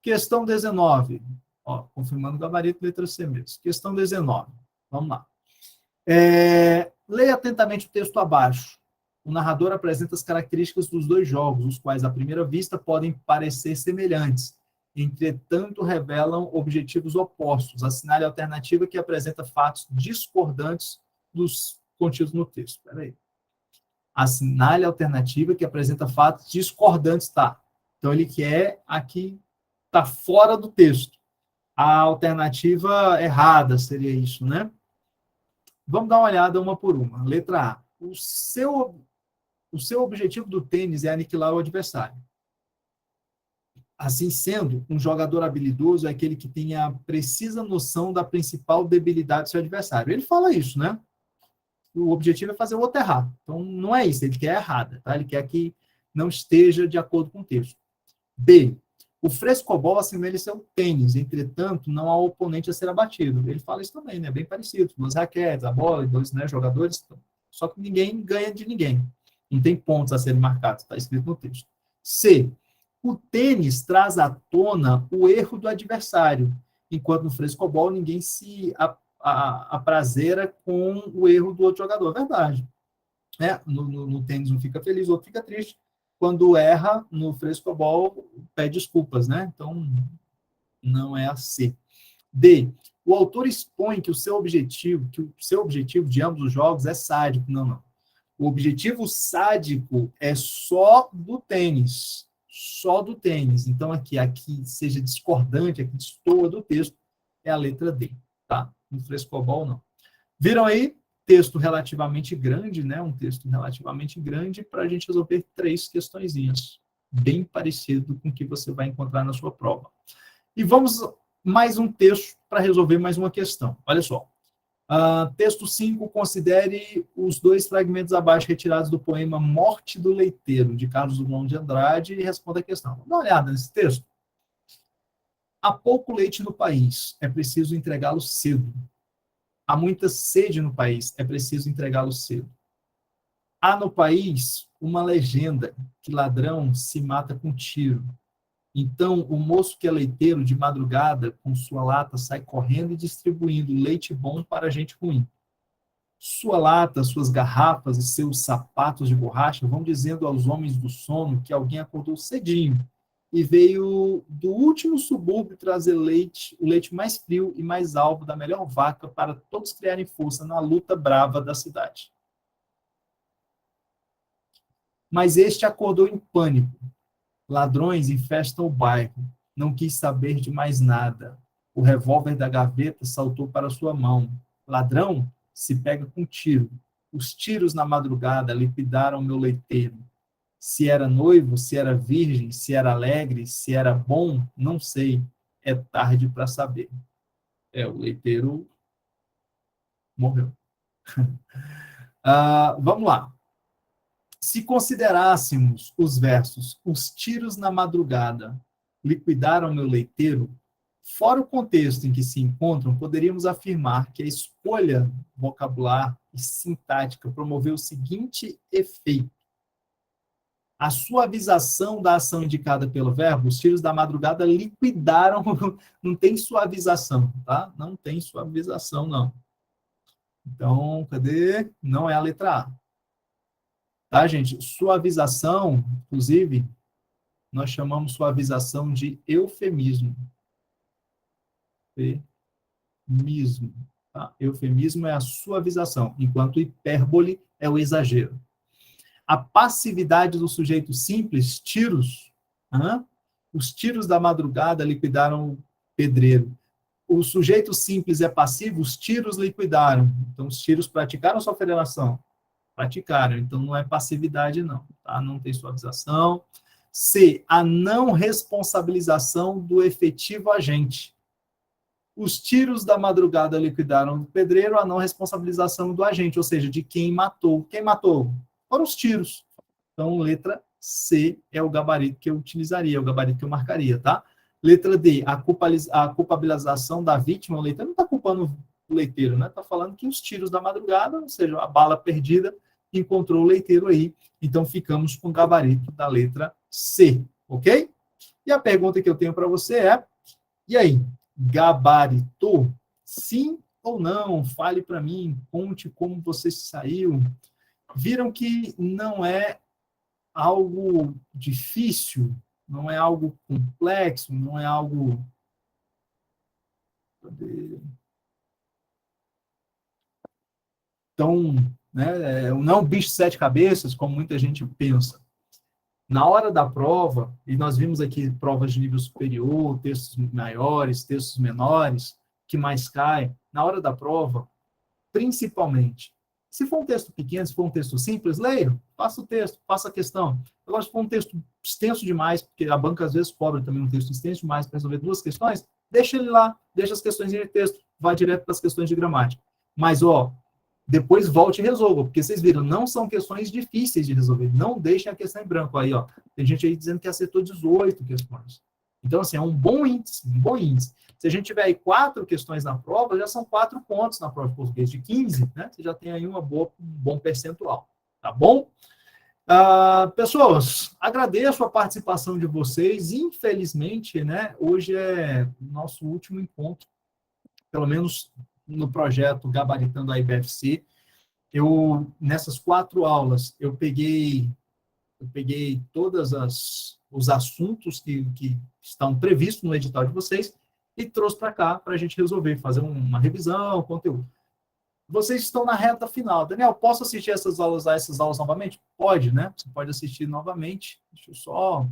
Questão 19. Ó, confirmando o gabarito, letra C mesmo. Questão 19. Vamos lá. Leia atentamente o texto abaixo. O narrador apresenta as características dos dois jogos, os quais, à primeira vista, podem parecer semelhantes. Entretanto, revelam objetivos opostos. Assinale a alternativa que apresenta fatos discordantes dos contidos no texto. Espera aí. Assinale a alternativa que apresenta fatos discordantes, tá? Então, ele quer aqui, tá fora do texto. A alternativa errada seria isso, né? Vamos dar uma olhada uma por uma. Letra A. O seu objetivo do tênis é aniquilar o adversário. Assim sendo, um jogador habilidoso é aquele que tem a precisa noção da principal debilidade do seu adversário. Ele fala isso, né? O objetivo é fazer o outro errar. Então, não é isso, ele quer errada, tá? Ele quer que não esteja de acordo com o texto. B. O frescobol assemelha-se ao tênis, entretanto, não há oponente a ser abatido. Ele fala isso também, né? Bem parecido. Duas raquetes, a bola, dois, né, jogadores. Só que ninguém ganha de ninguém. Não tem pontos a serem marcados, está escrito no texto. C. O tênis traz à tona o erro do adversário, enquanto no frescobol ninguém se aprazera com o erro do outro jogador. Verdade. No tênis um fica feliz, o outro fica triste. Quando erra, no frescobol, pede desculpas, né? Então, não é assim. D. O autor expõe que o seu objetivo de ambos os jogos é sádico. Não, não. O objetivo sádico é só do tênis. Só do tênis. Então, aqui seja discordante, aqui destoa do texto, é a letra D, tá? No frescobol, não. Viram aí? Texto relativamente grande, né? Um texto relativamente grande para a gente resolver 3 questõezinhas. Bem parecido com o que você vai encontrar na sua prova. E vamos mais um texto para resolver mais uma questão. Olha só. Texto 5, considere os 2 fragmentos abaixo retirados do poema Morte do Leiteiro, de Carlos Drummond de Andrade, e responda a questão. Vamos dar uma olhada nesse texto. Há pouco leite no país, é preciso entregá-lo cedo. Há muita sede no país, é preciso entregá-lo cedo. Há no país uma legenda que ladrão se mata com tiro. Então, o moço que é leiteiro, de madrugada, com sua lata, sai correndo e distribuindo leite bom para gente ruim. Sua lata, suas garrafas e seus sapatos de borracha vão dizendo aos homens do sono que alguém acordou cedinho e veio do último subúrbio trazer leite, o leite mais frio e mais alvo da melhor vaca para todos criarem força na luta brava da cidade. Mas este acordou em pânico. Ladrões infestam o bairro. Não quis saber de mais nada. O revólver da gaveta saltou para sua mão. Ladrão se pega com tiro. Os tiros na madrugada liquidaram meu leiteiro. Se era noivo, se era virgem, se era alegre, se era bom, não sei. É tarde para saber. O leiteiro morreu. Vamos lá. Se considerássemos os versos "os tiros na madrugada liquidaram meu leiteiro", fora o contexto em que se encontram, poderíamos afirmar que a escolha vocabular e sintática promoveu o seguinte efeito: a suavização da ação indicada pelo verbo, os tiros da madrugada liquidaram, não tem suavização, tá? Não tem suavização, não. Então, cadê? Não é a letra A. Tá, gente? Suavização, inclusive, nós chamamos suavização de eufemismo. Eufemismo. Tá? Eufemismo é a suavização, enquanto hipérbole é o exagero. A passividade do sujeito simples, tiros, os tiros da madrugada liquidaram o pedreiro. O sujeito simples é passivo, os tiros liquidaram. Então, os tiros praticaram sua federação? Praticaram, então não é passividade, não. Tá? Não tem suavização. C, a não responsabilização do efetivo agente. Os tiros da madrugada liquidaram o pedreiro, a não responsabilização do agente, ou seja, de quem matou. Quem matou? Foram os tiros. Então, letra C é o gabarito que eu utilizaria, o gabarito que eu marcaria, tá? Letra D, a culpabilização da vítima, o leiteiro não está culpando o leiteiro, né? Está falando que os tiros da madrugada, ou seja, a bala perdida, encontrou o leiteiro aí. Então, ficamos com o gabarito da letra C, ok? E a pergunta que eu tenho para você é, e aí, gabaritou? Sim ou não? Fale para mim, conte como você saiu. Viram que não é algo difícil, não é algo complexo, não é algo... Então, né, não é um bicho de 7 cabeças, como muita gente pensa. Na hora da prova, e nós vimos aqui provas de nível superior, textos maiores, textos menores, que mais cai, na hora da prova, principalmente, se for um texto pequeno, se for um texto simples, leia, faça o texto, faça a questão. Agora, se for um texto extenso demais, porque a banca às vezes cobra também um texto extenso demais para resolver 2 questões, deixa ele lá, deixa as questões de texto, vai direto para as questões de gramática. Mas, depois volte e resolva, porque vocês viram, não são questões difíceis de resolver. Não deixem a questão em branco. Aí, tem gente aí dizendo que acertou 18 questões. Então, assim, é um bom índice, um bom índice. Se a gente tiver aí 4 questões na prova, já são 4 pontos na prova de português de 15, né? Você já tem aí um bom percentual, tá bom? Pessoas, agradeço a participação de vocês. Infelizmente, né, hoje é nosso último encontro, pelo menos no projeto Gabaritando a IBFC. Nessas 4 aulas, eu peguei todos os assuntos que estão previstos no edital de vocês e trouxe para cá para a gente resolver, fazer uma revisão, conteúdo. Vocês estão na reta final. Daniel, posso assistir essas aulas novamente? Pode, né? Você pode assistir novamente. Deixa eu só